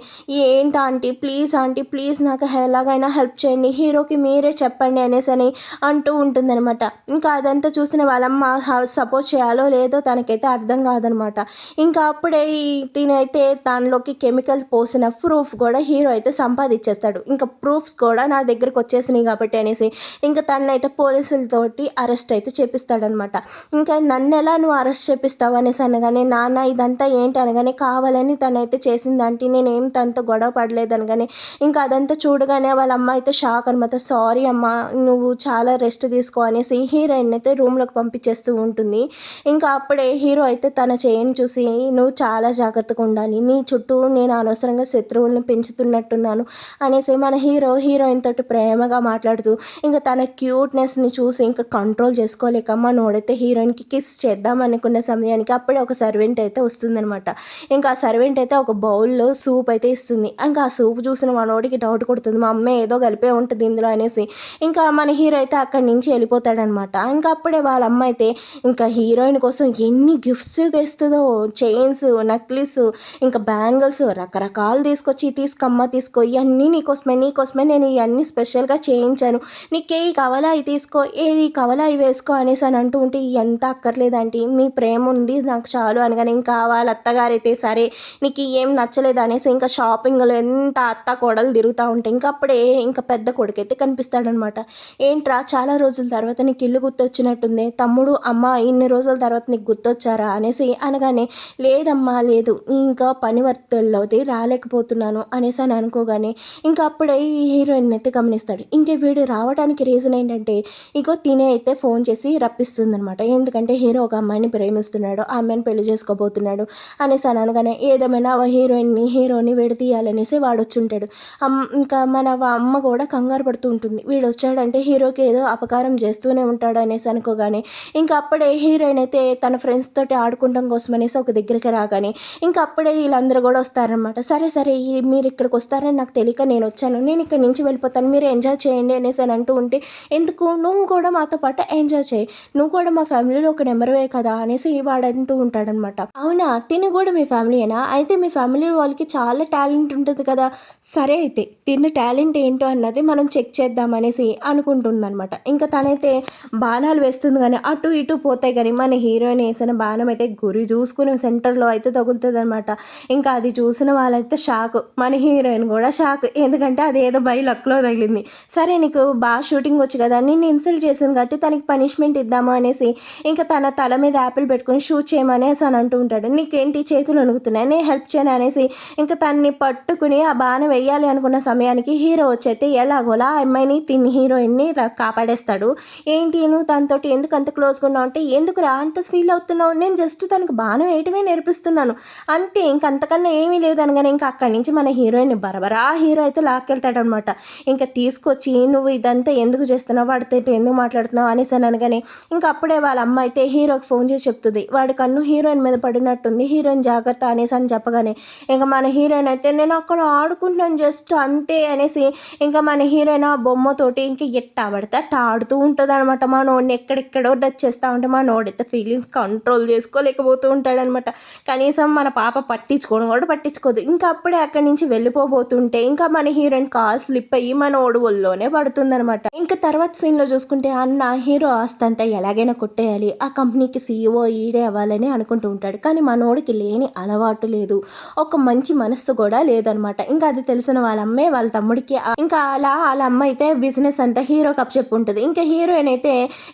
ఏంటి ఆంటీ ప్లీజ్ నాకు ఎలాగైనా హెల్ప్ చేయండి, హీరోకి మీరే చెప్పండి అనేసి అని అంటూ ఉంటుందన్నమాట. ఇంకా అదంతా చూసిన వాళ్ళమ్మ సపోర్ట్ చేయాలో లేదో తనకైతే అర్థం కాదనమాట. ఇంకా అప్పుడే తినైతే దానిలోకి కెమికల్ పోసిన ప్రూఫ్ కూడా హీరో అయితే సంపాదించేస్తాడు. ఇంకా ప్రూఫ్స్ కూడా నా దగ్గరకు వచ్చేసినాయి కాబట్టి అనేసి ఇంకా తనైతే పోలీసులతోటి అరెస్ట్ అయితే చేపిస్తాడనమాట. ఇంకా నన్ను ఎలా నువ్వు అరెస్ట్ చేపిస్తావు అనేసి అనగానే నాన్న ఇదంతా ఏంటి అనగానే కావాలని తనైతే చేసిందంటే నేనేం తనతో గొడవ పడలేదు అనగానే ఇంకా అదంతా చూడగానే వాళ్ళ అమ్మ అయితే షాక్ అనమాట. సారీ అమ్మ, నువ్వు చాలా రెస్ట్ తీసుకో అనేసి హీరోయిన్ అయితే రూమ్లోకి పంపించేస్తూ ఉంటుంది. ఇంకా అప్పుడే హీరో అయితే తన చేయని చూసి నువ్వు చాలా జాగ్రత్తగా ఉండాలి, నీ చుట్టూ నేను అనవసరంగా శత్రువుల్ని పెంచుతున్నట్టున్నాను అనేసి మన హీరోయిన్ తోటి ప్రేమగా మాట్లాడుతూ ఇంకా తన క్యూట్నెస్ని చూసి ఇంకా కంట్రోల్ చేసుకోలేక మనోడైతే హీరోయిన్కి కిస్ చేద్దాం అనుకున్న సమయానికి అప్పుడే ఒక సర్వెంట్ అయితే వస్తుందనమాట. ఇంకా ఆ సర్వెంట్ అయితే ఒక బౌల్లో సూప్ అయితే ఇస్తుంది. ఇంకా ఆ సూప్ చూసిన మనోడికి డౌట్ కొడుతుంది, మా అమ్మ ఏదో కలిపే ఉంటుంది ఇందులో అనేసి ఇంకా మన హీరో అయితే అక్కడి నుంచి వెళ్ళిపోతాడనమాట. ఇంకా అప్పుడే వాళ్ళ అమ్మ అయితే ఇంకా హీరోయిన్ కోసం ఎన్ని గిఫ్ట్స్ తెస్తుందో, చైన్స్, నెక్లెస్, ఇంకా బ్యాంగిల్స్ రకరకాలు తీసుకో ఇవన్నీ నీకోసమే నేను ఇవన్నీ స్పెషల్గా చేయించాను, నీకు ఏ కావాలా అవి తీసుకో, ఏవి కావాలా అవి వేసుకో అనేసి అని అంటూ ఉంటే ఎంత అక్కర్లేదంటే మీ ప్రేమ ఉంది నాకు చాలు అనగానే ఇంకా వాళ్ళ అత్తగారైతే సరే నీకు ఏం నచ్చలేదు అనేసి ఇంకా షాపింగ్లో ఎంత అత్త కోడలు తిరుగుతూ ఉంటే ఇంకా అప్పుడే ఇంకా పెద్ద కొడుకైతే కనిపిస్తాడనమాట. ఏంట్రా చాలా రోజుల తర్వాత నీకు ఇల్లు గుర్తొచ్చినట్టుంది, తమ్ముడు అమ్మ ఇన్ని రోజుల తర్వాత నీకు గుర్తొచ్చారా అనేసి అనగానే లేదమ్మా లేదు, ఇంకా పని వర్తల్లోది రాలేకపోతున్నాను అనేసి అని అనుకోగానే ఇంకా అప్పుడే ఈ హీరోయిన్ అయితే గమనిస్తాడు. ఇంకే వీడు రావడానికి రీజన్ ఏంటంటే ఇగో తినే అయితే ఫోన్ చేసి రప్పిస్తుంది అనమాట. ఎందుకంటే హీరో ఒక అమ్మాయిని ప్రేమిస్తున్నాడు, ఆ అమ్మాయిని పెళ్లి చేసుకోబోతున్నాడు అనేసి అని అనగానే ఏదేమైనా హీరోని విడదీయాలనేసి వాడు వచ్చుంటాడు. ఇంకా మన అమ్మ కూడా కంగారు పడుతూ ఉంటుంది, వీడు వచ్చాడంటే హీరోకి ఏదో అపకారం చేస్తూనే ఉంటాడు అనేసి అనుకోగానే ఇంకా అప్పుడే హీరోయిన్ అయితే తన ఫ్రెండ్స్ తోటి ఆడుకుంటాం కోసం అనేసి ఒక దగ్గరికి రాగానే ఇంకా అప్పుడే వీళ్ళందరూ కూడా వస్తారనమాట. సరే మీరు ఇక్కడికి వస్తారని నాకు తెలియక నేను వచ్చాను, నేను ఇక్కడి నుంచి వెళ్ళిపోతాను, మీరు ఎంజాయ్ చేయండి అనేసి అని అంటూ ఉంటే ఎందుకు నువ్వు కూడా మాతో పాటు ఎంజాయ్ చేయి, నువ్వు కూడా మా ఫ్యామిలీలో ఒక నెంబర్వే కదా అనేసి వాడు అంటూ ఉంటాడనమాట. అవునా తిని కూడా మీ ఫ్యామిలీయేనా, అయితే మీ ఫ్యామిలీ వాళ్ళకి చాలా టాలెంట్ ఉంటుంది కదా, సరే అయితే తిన్న టాలెంట్ ఏంటో అన్నది మనం చెక్ చేద్దాం అనేసి అనుకుంటుందన్నమాట. ఇంకా తనైతే బాణాలు వేస్తుంది కానీ అటు ఇటు పోతాయి కానీ మన హీరోయిన్ వేసిన బాణం అయితే గురి చూసుకుని సెంటర్లో అయితే తగులుతుంది అనమాట. ఇంకా అది చూసిన వాళ్ళైతే షాక్, మన హీరోయిన్ కూడా షాక్, ఎందుకంటే అది ఏదో బై లక్లో తగిలింది. సరే నీకు బాగా షూటింగ్ వచ్చు కదా, నిన్ను ఇన్సల్ట్ చేసింది కాబట్టి తనకి పనిష్మెంట్ ఇద్దాము అనేసి ఇంకా తన తల మీద యాపిల్ పెట్టుకుని షూట్ చేయమనేసి అని అంటూ ఉంటాడు. నీకేంటి చేతులు వణుకుతున్నాయి, నేను హెల్ప్ చేయను అనేసి ఇంకా తనని పట్టుకుని ఆ బాణం వేయాలి అనుకున్న సమయానికి హీరో వచ్చైతే ఎలాగోలా ఆ అమ్మాయిని హీరోయిన్ని కాపాడేస్తాడు. ఏంటి నువ్వు తనతోటి ఎందుకు అంత క్లోజ్గా ఉన్నావు అంటే ఎందుకు రా అంత ఫీల్ అవుతున్నావు, నేను జస్ట్ తనకు బాణం వేయటమే నేర్పిస్తున్నాను అంతే, ఇంకంతకన్నా ఏమీ లేదనగానే ఇంకా అక్కడి నుంచి మన హీరోయిన్ బరబరా హీరో అయితే లాక్కెళ్తాడనమాట. ఇంకా తీసుకొచ్చి నువ్వు ఇదంతా ఎందుకు చేస్తున్నావు, వాడితో ఎందుకు మాట్లాడుతున్నావు అనేసి అని అనగానే ఇంకా అప్పుడే వాళ్ళ అమ్మ అయితే హీరోకి ఫోన్ చేసి చెప్తుంది, వాడి కన్ను హీరోయిన్ మీద పడినట్టుంది, హీరోయిన్ జాగ్రత్త అనేసి అని చెప్పగానే ఇంకా మన హీరోయిన్ అయితే నేను అక్కడ ఆడుకుంటున్నాను జస్ట్ అంతే అనేసి ఇంకా మన హీరోయిన్ ఆ బొమ్మతోటి ఇంకా ఎట్టా పడితే అట్ట ఆడుతూ ఉంటుంది అనమాట. మా నోడిని ఎక్కడెక్కడో టచ్ చేస్తూ ఉంటే మా నోడైతే ఫీలింగ్స్ కంట్రోల్ చేసుకోలేకపోతూ ఉంటాడనమాట. కనీసం మన పాప పట్టించుకోవడం కూడా పట్టించుకోదు. ఇంకా అప్పుడే అక్కడి నుంచి వెళ్ళిపోబోతుంటే ఇంకా మన హీరోయిన్ కాల్ స్లిప్ అయ్యి మన ఒళ్ళోనే పడుతుందనమాట. ఇంకా తర్వాత సీన్లో చూసుకుంటే అన్న హీరో ఆస్తి అంతా ఎలాగైనా కొట్టేయాలి, ఆ కంపెనీకి సీఈఓ ఈడే అవ్వాలని అనుకుంటూ ఉంటాడు. కానీ మనోడికి లేని అలవాటు లేదు, ఒక మంచి మనస్సు కూడా లేదనమాట. ఇంకా అది తెలిసిన వాళ్ళ అమ్మే వాళ్ళ తమ్ముడికి ఇంకా అలా వాళ్ళ అమ్మ అయితే బిజినెస్ అంతా హీరోకి అప్పచెప్పు ఉంటుంది. ఇంకా హీరోయిన్ అయితే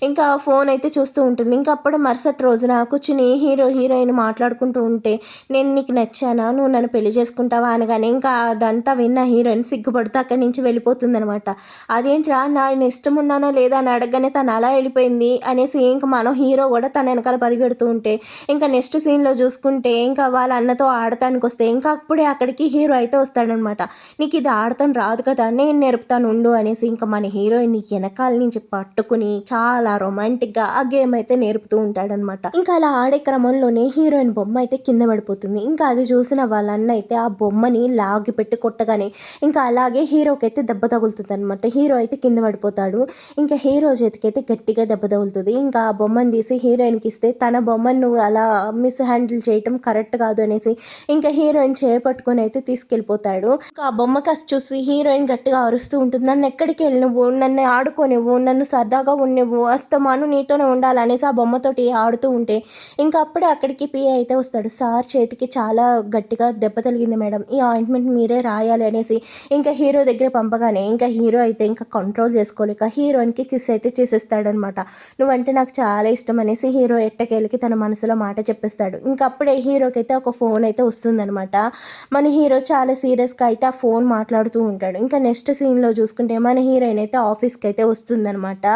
ఇంకా ఫోన్ అయితే చూస్తూ ఉంటుంది. ఇంకా అప్పుడు మరుసటి రోజున కూర్చుని హీరోయిన్ మాట్లాడుకుంటూ ఉంటే నేను నీకు నచ్చానా, నువ్వు నన్ను పెళ్లి చేసుకుంటావా అనగానే ఇంకా అదంతా విన్న హీరోయిన్ సిగ్గుపడుతూ అక్కడి నుంచి వెళ్ళిపోతుంది అనమాట. అదేంట్రా నా ఇష్టం ఇష్టం ఉన్నానో లేదా అని అడగగానే తను అలా వెళ్ళిపోయింది అనేసి ఇంకా మనం హీరో కూడా తన వెనకాల పరిగెడుతూ ఉంటే ఇంకా నెక్స్ట్ సీన్లో చూసుకుంటే ఇంకా వాళ్ళ అన్నతో ఆడటానికి వస్తే ఇంకా అప్పుడే అక్కడికి హీరో అయితే వస్తాడనమాట. నీకు ఇది ఆడతాను రాదు కదా, నేను నేర్పుతాను ఉండు అనేసి ఇంకా మన హీరోయిన్ వెనకాల నుంచి పట్టుకుని చాలా రొమాంటిక్గా ఆ గేమ్ అయితే నేర్పుతూ ఉంటాడనమాట. ఇంకా అలా ఆడే క్రమంలోనే హీరోయిన్ బొమ్మ అయితే కింద పడిపోతుంది. ఇంకా అది చూసిన వాళ్ళ అన్న అయితే ఆ బొమ్మని లాగి పెట్టి కొట్టగానే ఇంకా అలాగే హీరోకి అయితే దెబ్బ తగులుతుంది అనమాట. హీరో అయితే కింద పడిపోతాడు. ఇంకా హీరో చేతికైతే గట్టిగా దెబ్బ తగులుతుంది. ఇంకా ఆ బొమ్మను తీసి హీరోయిన్కి ఇస్తే తన బొమ్మను నువ్వు అలా మిస్ హ్యాండిల్ చేయటం కరెక్ట్ కాదు అనేసి ఇంకా హీరోయిన్ చేపట్టుకొని అయితే తీసుకెళ్ళిపోతాడు. ఇంకా ఆ బొమ్మ కాస్త చూసి హీరోయిన్ గట్టిగా అరుస్తూ ఉంటుంది, నన్ను ఎక్కడికి వెళ్ళి నువ్వు, నన్ను ఆడుకోనివ్వు, నన్ను సరదాగా ఉన్నివ్వు, అస్తమాను నీతోనే ఉండాలనేసి ఆ బొమ్మతోటి ఆడుతూ ఉంటే ఇంకా అప్పుడే అక్కడికి పిఏ అయితే వస్తాడు. సార్ చేతికి చాలా గట్టిగా దెబ్బ తగిలింది మేడం, ఈ ఆయింట్మెంట్ మీరే రాయాలి అనేసి ఇంకా హీరో దగ్గర పంపగానే ఇంకా హీరో అయితే ఇంకా కంట్రోల్ చేసుకోలేక హీరోయిన్కి కిస్ అయితే చేసేస్తాడనమాట. నువ్వంటే నాకు చాలా ఇష్టం అనేసి హీరో ఎట్టకేళ్ళకి తన మనసులో మాట చెప్పేస్తాడు. ఇంకా అప్పుడే హీరోకి అయితే ఒక ఫోన్ అయితే వస్తుందనమాట. మన హీరో చాలా సీరియస్గా అయితే ఆ ఫోన్ మాట్లాడుతూ ఉంటాడు. ఇంకా నెక్స్ట్ సీన్లో చూసుకుంటే మన హీరోయిన్ అయితే ఆఫీస్కి అయితే వస్తుందనమాట.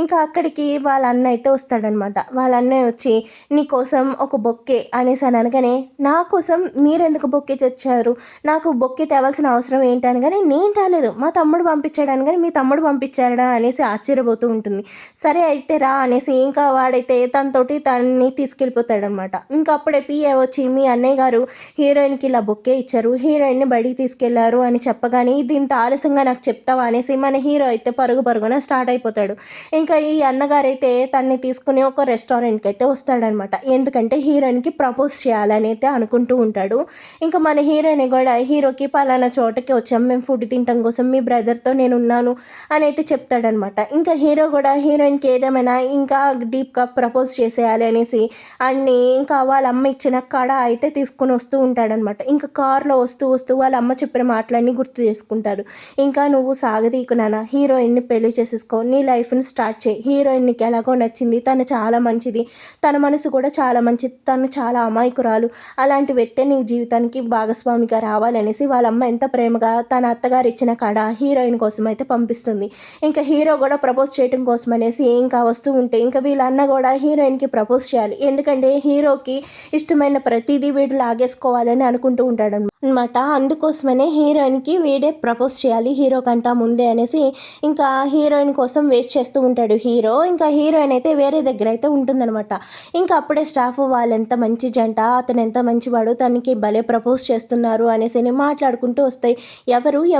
ఇంకా అక్కడికి వాళ్ళ అన్న అయితే వస్తాడనమాట. వాళ్ళ అన్నయ్య వచ్చి నీకోసం ఒక బొక్కే అనేసి అని అనగానే నా కోసం మీరెందుకు బొక్కే తెచ్చారు, నాకు బొక్కే తేవాల్సిన అవసరం ఏంటి అనగానే నేను తేలేదు మా తమ్ముడు పంపించాడు అనగానే మీ తమ్ముడు పంపించాడా అనేసి ఆశ్చర్యపోతూ ఉంటుంది. సరే అయితే రా అనేసి ఇంకా వాడైతే తనతోటి తనని తీసుకెళ్ళిపోతాడనమాట. ఇంకా అప్పుడే పిఏ వచ్చి మీ అన్నయ్య గారు హీరోయిన్కి ఇలా బొక్కే ఇచ్చారు, హీరోయిన్ని బడికి తీసుకెళ్లారు అని చెప్పగానే ఇది ఇంత ఆలస్యంగా నాకు చెప్తావా అనేసి మన హీరో అయితే పరుగున స్టార్ట్ అయిపోతాడు. ఇంకా ఈ అన్నగారైతే తన్ని తీసుకుని ఒక రెస్టారెంట్కి అయితే వస్తాడనమాట. ఎందుకంటే హీరోయిన్కి ప్రపోజ్ చేయాలని అయితే అనుకుంటూ ఉంటాడు. ఇంకా మన హీరోయిన్ కూడా హీరోకి పలానా చోటకి వచ్చాం మేము ఫుడ్ తినటం కోసం, మీ బ్రదర్తో నేను ఉన్నాను అని అయితే చెప్తాడనమాట. ఇంకా హీరో కూడా హీరోయిన్కి ఏదేమైనా ఇంకా డీప్గా ప్రపోజ్ చేసేయాలి అనేసి అన్ని ఇంకా వాళ్ళ అమ్మ ఇచ్చిన కడ అయితే తీసుకుని వస్తూ ఉంటాడనమాట. ఇంకా కార్లో వస్తూ వాళ్ళ అమ్మ చెప్పిన మాటలన్నీ గుర్తు చేసుకుంటాడు. ఇంకా నువ్వు సాగదీకునానా హీరోయిన్ని పెళ్లి చేసేసుకో, నీ లైఫ్ని స్టార్ట్ చేయి, హీరోయిన్కి ఎలాగో నచ్చింది, తను చాలా మంచిది, తన మనసు కూడా చాలా మంచిది, తను చాలా అమాయకురాలు, అలాంటి వ్యక్తే నీ జీవితానికి భాగస్వామిగా రావాలనేసి వాళ్ళ అమ్మ ఎంత ప్రేమగా తన అత్తగారు ఇచ్చిన కడ హీరోయిన్ కోసం అయితే పంపిస్తుంది. ఇంకా హీరో కూడా ప్రపోజ్ చేయడం కోసం అనేసి ఇంకా వస్తూ ఉంటే ఇంకా వీళ్ళ అన్న కూడా హీరోయిన్కి ప్రపోజ్ చేయాలి, ఎందుకంటే హీరోకి ఇష్టమైన ప్రతిదీ వీడు లాగేసుకోవాలని అనుకుంటూ ఉంటాడు అనమాట. అందుకోసమనే హీరోయిన్కి వీడే ప్రపోజ్ చేయాలి హీరోకంతా ముందే అనేసి ఇంకా హీరోయిన్ కోసం వెయిట్ చేస్తూ ఉంటాడు హీరో. ఇంకా హీరోయిన్ అయితే వేరే దగ్గర అయితే ఉంటుందన్నమాట. ఇంకా అప్పుడే స్టాఫ్ వాళ్ళు ఎంత మంచి జంట, అతను ఎంత మంచివాడు, తనకి భలే ప్రపోజ్ చేస్తున్నారు అనేసి మాట్లాడుకుంటూ వస్తాయి.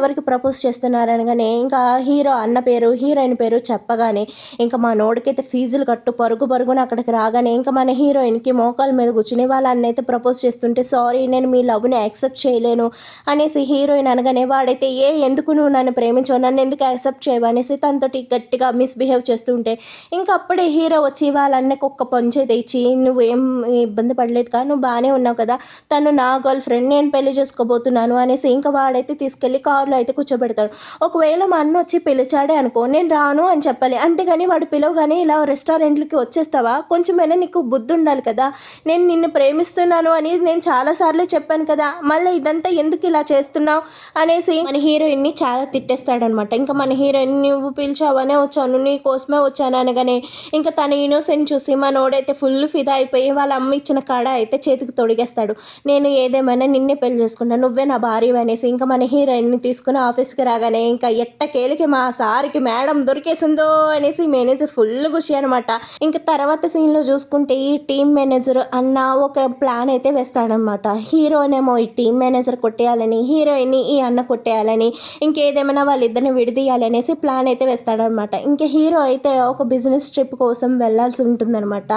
ఎవరికి ప్రపోజ్ చేస్తున్నారు అనగానే ఇంకా హీరో అన్న పేరు హీరోయిన్ పేరు చెప్పగానే ఇంకా మా నోడికైతే ఫీజులు కట్టు పరుగున అక్కడికి రాగానే ఇంకా మన హీరోయిన్కి మోకాల మీద కూర్చుని వాళ్ళ అన్న అయితే ప్రపోజ్ చేస్తుంటే సారీ నేను మీ లవ్ని యాక్సెప్ట్ చేయలేను అనేసి హీరోయిన్ అనగానే వాడైతే ఎందుకు నువ్వు నన్ను ప్రేమించావు, నన్ను ఎందుకు యాక్సెప్ట్ చేయవు అనేసి తనతోటి గట్టిగా మిస్బిహేవ్ చేస్తూ ఉంటే ఇంకా అప్పుడే హీరో వచ్చి వాళ్ళ అన్నకు ఒక్క పంచే తెచ్చి నువ్వేం ఇబ్బంది పడలేదు కదా, నువ్వు బాగానే ఉన్నావు కదా, తను నా గర్ల్ ఫ్రెండ్, నేను పెళ్లి చేసుకోబోతున్నాను అనేసి ఇంకా వాడైతే తీసుకెళ్ళి కారులో అయితే కూర్చోబెడతాడు. ఒకవేళ మా అన్న వచ్చి పిలిచాడే అనుకో నేను రాను అని చెప్పాలి, అంతేగాని వాడు పిలవగానే ఇలా రెస్టారెంట్లకి వచ్చేస్తావా, కొంచెమైనా నీకు బుద్ధి ఉండాలి కదా, నేను నిన్ను ప్రేమిస్తున్నాను అని నేను చాలాసార్లు చెప్పాను కదా, మళ్ళీ ఇదంతా ఎందుకు ఇలా చేస్తున్నావు అనేసి మన హీరోయిన్ని చాలా తిట్టేస్తాడనమాట. ఇంకా మన హీరోయిన్ నువ్వు పిలిచావనే వచ్చాను, నీ కోసమే వచ్చాను అనగానే ఇంకా తన ఇన్నోసెంట్ చూసి మనోడైతే ఫుల్ ఫిదా అయిపోయి వాళ్ళ అమ్మ ఇచ్చిన కాడ అయితే చేతికి తొడిగేస్తాడు. నేను ఏదేమైనా నిన్నే పెళ్లి చేసుకున్నాను, నువ్వే నా భార్య అనేసి ఇంకా మన హీరోయిన్ని తీసుకుని ఆఫీస్కి రాగానే ఇంకా ఎట్టకేలికి మా సార్కి మేడం దొరికేసిందో అనేసి మేనేజర్ ఫుల్ ఖుషి అనమాట. ఇంకా తర్వాత సీన్లో చూసుకుంటే ఈ టీమ్ మేనేజర్ అన్న ఒక ప్లాన్ అయితే వేస్తాడనమాట. హీరోనేమో ఈ టీమ్ మేనేజర్ కొట్టేయాలని, హీరోయిన్ని ఈ అన్న కొట్టేయాలని, ఇంకేదేమైనా వాళ్ళిద్దరిని విడదీయాలనేసి ప్లాన్ అయితే వేస్తాడనమాట. ఇంకా హీరో అయితే ఒక బిజినెస్ ట్రిప్ కోసం వెళ్ళాల్సి ఉంటుందన్నమాట.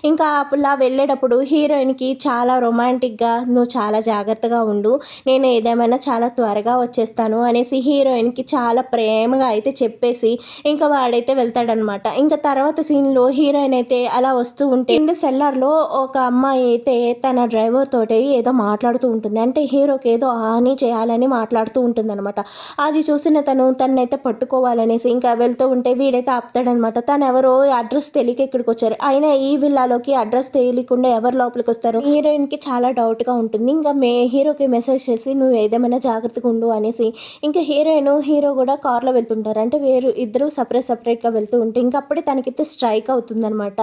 ఇంకా అలా వెళ్ళేటప్పుడు హీరోయిన్కి చాలా రొమాంటిక్గా నువ్వు చాలా జాగ్రత్తగా ఉండు, నేను ఏదేమైనా చాలా త్వరగా వచ్చేస్తాను అనేసి హీరోయిన్కి చాలా ప్రేమగా అయితే చెప్పేసి ఇంకా వాడైతే వెళ్తాడనమాట. ఇంకా తర్వాత సీన్లో హీరోయిన్ అయితే అలా వస్తూ ఉంటే కింద సెల్లార్లో ఒక అమ్మాయి అయితే తన డ్రైవర్ తోటి ఏదో మాట్లాడుతూ ఉంటుంది. అంటే హీరోకి ఏదో హాని చేయాలని మాట్లాడుతూ ఉంటుందన్నమాట. అది చూసిన తనైతే పట్టుకోవాలనేసి ఇంకా వెళ్తూ ఉంటే వీడైతే ఆపుతాడనమాట. తను ఎవరో అడ్రస్ తెలియక ఇక్కడికి వచ్చారు. అయినా ఈ విల్లాలోకి అడ్రస్ తెలియకుండా ఎవరు లోపలికి వస్తారు? హీరోయిన్కి చాలా డౌట్గా ఉంటుంది. ఇంకా హీరోకి మెసేజ్ చేసి నువ్వు ఏదేమైనా జాగ్రత్తగా ఉండు అనేసి ఇంకా హీరో కూడా కార్లో వెళ్తుంటారు. అంటే ఇద్దరు సపరేట్గా వెళ్తూ ఉంటే ఇంకా అప్పుడే తనకైతే స్ట్రైక్ అవుతుందనమాట.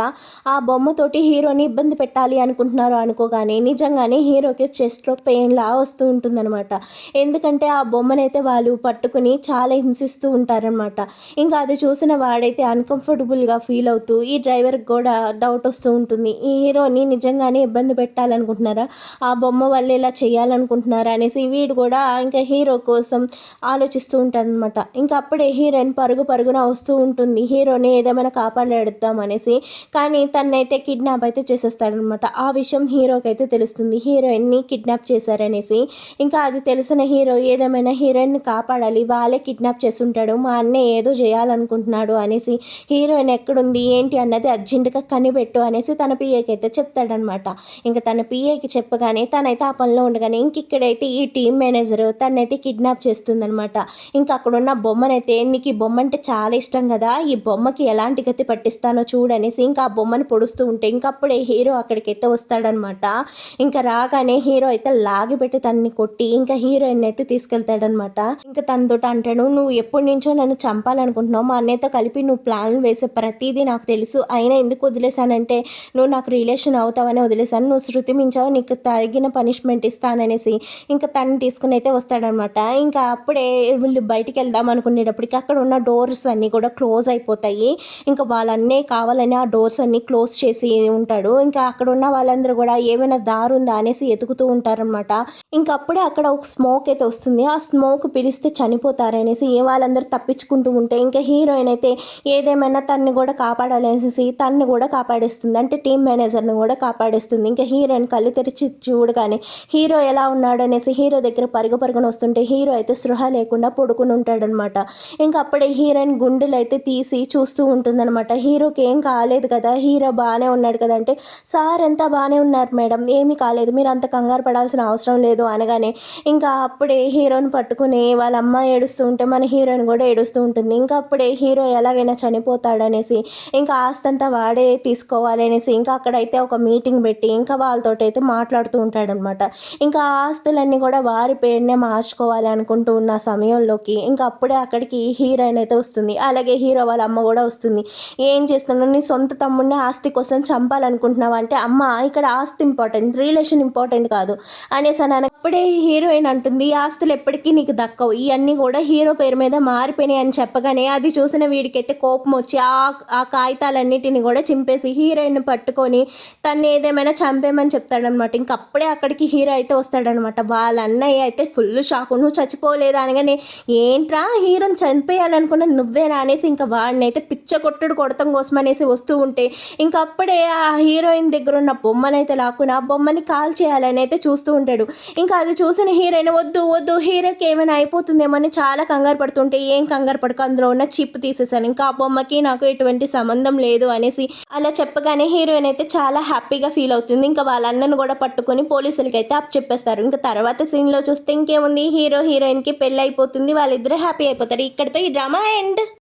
ఆ బొమ్మతోటి హీరోని ఇబ్బంది పెట్టాలి అనుకుంటున్నారు అనుకోగానే నిజంగానే హీరోకి చెస్ట్లో పెయిన్ లా వస్తూ ఉంటుందన్నమాట. ఎందుకంటే ఆ బొమ్మనైతే వాళ్ళు పట్టుకుని చాలా హింసిస్తూ ఉంటారనమాట. ఇంకా అది చూసిన వాడైతే అన్కంఫర్టబుల్గా ఫీల్ అవుతూ ఈ డ్రైవర్కి కూడా డౌట్ వస్తూ ఉంటుంది. ఈ హీరోని నిజంగానే ఇబ్బంది పెట్టాలనుకుంటున్నారా, ఆ బొమ్మ వల్ల ఇలా చేయాలనుకుంటున్నారా అనేసి వీడు కూడా ఇంకా హీరో కోసం ఆలోచిస్తూ ఉంటాడనమాట. ఇంకా అప్పుడే హీరోయిన్ పరుగున వస్తూ ఉంటుంది. హీరోని ఏదేమైనా కాపాడేద్దాం అనేసి, కానీ తనైతే కిడ్నాప్ అయితే చేసేస్తాడనమాట. ఆ విషయం హీరోకి అయితే తెలుస్తుంది, హీరోయిన్ని కిడ్నాప్ చేశారనేసి. ఇంకా అది తెలిసిన హీరో ఏదేమైనా హీరోయిన్ని కాపాడాలి, వాళ్ళే కిడ్నాప్ చేస్తుంటాడు, మా అన్నయ్య ఏదో చేయాలనుకుంటున్నాడు అనేసి హీరోయిన్ ఎక్కడుంది ఏంటి అన్నది అర్జెంటుగా కనిపెట్టు అనేసి తన పిఏకి అయితే చెప్తాడనమాట. ఇంకా తన పిఏకి చెప్పగానే తనైతే ఆ పనిలో ఉండగానే ఇక్కడైతే ఈ టీమ్ మేనేజర్ తనైతే కిడ్నాప్ చేస్తుందనమాట. ఇంకా అక్కడున్న బొమ్మనైతే నీకు ఈ బొమ్మ అంటే చాలా ఇష్టం కదా, ఈ బొమ్మకి ఎలాంటి గతి పట్టిస్తానో చూడనేసి ఇంకా ఆ బొమ్మను పొడుస్తూ ఉంటే ఇంకప్పుడే హీరో అక్కడికైతే వస్తాడనమాట. ఇంకా రాగానే హీరో అయితే లాగిపెట్టి తనని కొట్టి ఇంకా హీరోయిన్ అయితే తీసుకెళ్తాడనమాట. ఇంకా తనతోటి అంటాడు, నువ్వు ఎప్పటి నుంచో నన్ను చంపాలనుకుంటున్నావు, మా అన్నయ్యతో కలిపి నువ్వు ప్లాన్లు వేసే ప్రతిదీ నాకు తెలుసు, అయినా ఎందుకు వదిలేశానంటే నువ్వు నాకు రిలేషన్ అవుతావని వదిలేశాను, నువ్వు శృతి మించావు, నీకు తగిన పనిష్మెంట్ ఇస్తాననేసి ఇంకా తనని తీసుకుని అయితే వస్తాడనమాట. ఇంకా అప్పుడే వీళ్ళు బయటికి వెళ్దాం అనుకునేటప్పటికి అక్కడ ఉన్న డోర్స్ అన్నీ కూడా క్లోజ్ అయిపోతాయి. ఇంకా వాళ్ళన్నీ కావాలని ఆ డోర్స్ అన్నీ క్లోజ్ చేసి ఉంటాడు. ఇంకా అక్కడ ఉన్న వాళ్ళందరూ కూడా ఏమైనా దారి ఉందా అనేసి ఎతుకుతూ ఉంటారనమాట. ఇంకా అప్పుడే అక్కడ ఒక స్మోక్ అయితే వస్తుంది. ఆ స్మోక్ పిలిస్తే చనిపోతారనేసి వాళ్ళందరూ తప్పించుకుంటూ ఉంటే ఇంకా హీరోయిన్ అయితే ఏదేమైనా తన్ని కూడా కాపాడాలనేసి తన్ని కూడా కాపాడేస్తుంది. అంటే టీమ్ మేనేజర్ని కూడా కాపాడేస్తుంది. ఇంకా హీరోయిన్ కళ్ళు తెరిచి చూడగానే హీరో ఎలా ఉన్నాడు అనేసి హీరో దగ్గర పరుగున వస్తుంటే హీరో అయితే స్పృహ లేకుండా పడుకుని ఉంటాడనమాట. ఇంకా అప్పుడే హీరోయిన్ గుండెలు అయితే తీసి చూస్తూ ఉంటుందన్నమాట. హీరోకి ఏం కాలేదు కదా, హీరో బాగానే ఉన్నాడు కదా అంటే, సార్ అంతా బాగానే ఉన్నారు మేడం, ఏమీ కాలేదు, మీరు అంత కంగారు పడాల్సిన అవసరం లేదు అనగానే ఇంకా అప్పుడే హీరోని పట్టుకుని వాళ్ళ అమ్మ ఏడుస్తూ ఉంటే మన హీరోయిన్ కూడా ఏడుస్తూ ఉంటుంది. ఇంకా అప్పుడే హీరో ఎలాగైనా చనిపోతాడనేసి ఇంకా ఆస్తంతా వాడే తీసుకోవాలనేసి ఇంకా అక్కడైతే ఒక మీటింగ్ పెట్టి ఇంకా వాళ్ళతోటి అయితే మాట్లాడుతూ ఉంటాడనమాట. ఇంకా ఆస్తులన్నీ కూడా వారి పేరునే మార్చుకోవాలి అనుకుంటూ ఉన్న సమయంలోకి ఇంకా అప్పుడే అక్కడికి హీరోయిన్ అయితే వస్తుంది. అలాగే హీరో వాళ్ళ అమ్మ కూడా వస్తుంది. ఏం చేస్తున్నావు, నీ సొంత తమ్ముడిని ఆస్తి కోసం చంపాలనుకుంటున్నావు అంటే, అమ్మ ఇక్కడ ఆస్తి ఇంపార్టెంట్, రిలేషన్ ఇంపార్టెంట్ కాదు అనేసి అని అప్పుడే హీరోయిన్ అంటుంది, ఈ ఆస్తులు ఎప్పటికీ నీకు దక్కవు, ఇవన్నీ కూడా హీరో పేరు మీద మారిపోయినాయి అని చెప్పగానే అది చూసిన వీడికైతే కోపం వచ్చి ఆ కాగితాలన్నిటిని కూడా చింపేసి హీరోయిన్ పట్టుకొని తను ఏదేమైనా చంపేమని చెప్తాడనమాట. ఇంక అప్పుడే అక్కడికి హీరో అయితే వస్తాడనమాట. వాళ్ళ అన్నయ్య అయితే ఫుల్ షాక్, నువ్వు చచ్చిపోలేదా అనగానే, ఏంట్రా హీరోని చంపేయాలనుకున్న నువ్వేనా అనేసి ఇంకా వాడిని అయితే పిచ్చ కొడతం కోసం అనేసి వస్తూ ఉంటే ఇంకా అప్పుడే ఆ హీరోయిన్ దగ్గర ఉన్న బొమ్మనైతే లాక్కుని ఆ బొమ్మని కాల్ చేయాలని అయితే చూస్తూ ఉంటాడు. ఇంకా అది చూసిన హీరోయిన్ వద్దు హీరోకి ఏమైనా అయిపోతుందేమో అని చాలా కంగారు పడుతుంటే, ఏం కంగారు పడుకో, అందులో ఉన్న చిప్ తీసేసాను, ఇంకా ఆ బొమ్మకి నాకు ఎటువంటి సంబంధం లేదు అనేసి అలా చెప్పగానే హీరోయిన్ అయితే చాలా హ్యాపీగా ఫీల్ అవుతుంది. ఇంకా వాళ్ళ అన్నను కూడా పట్టుకొని పోలీసులకి అయితే అప్ చెప్పేస్తారు. ఇంకా తర్వాత సీన్లో చూస్తే ఇంకేముంది, హీరోయిన్కి పెళ్ళి అయిపోతుంది, వాళ్ళిద్దరూ హ్యాపీ అయిపోతారు. ఇక్కడితో ఈ డ్రామా ఎండ్.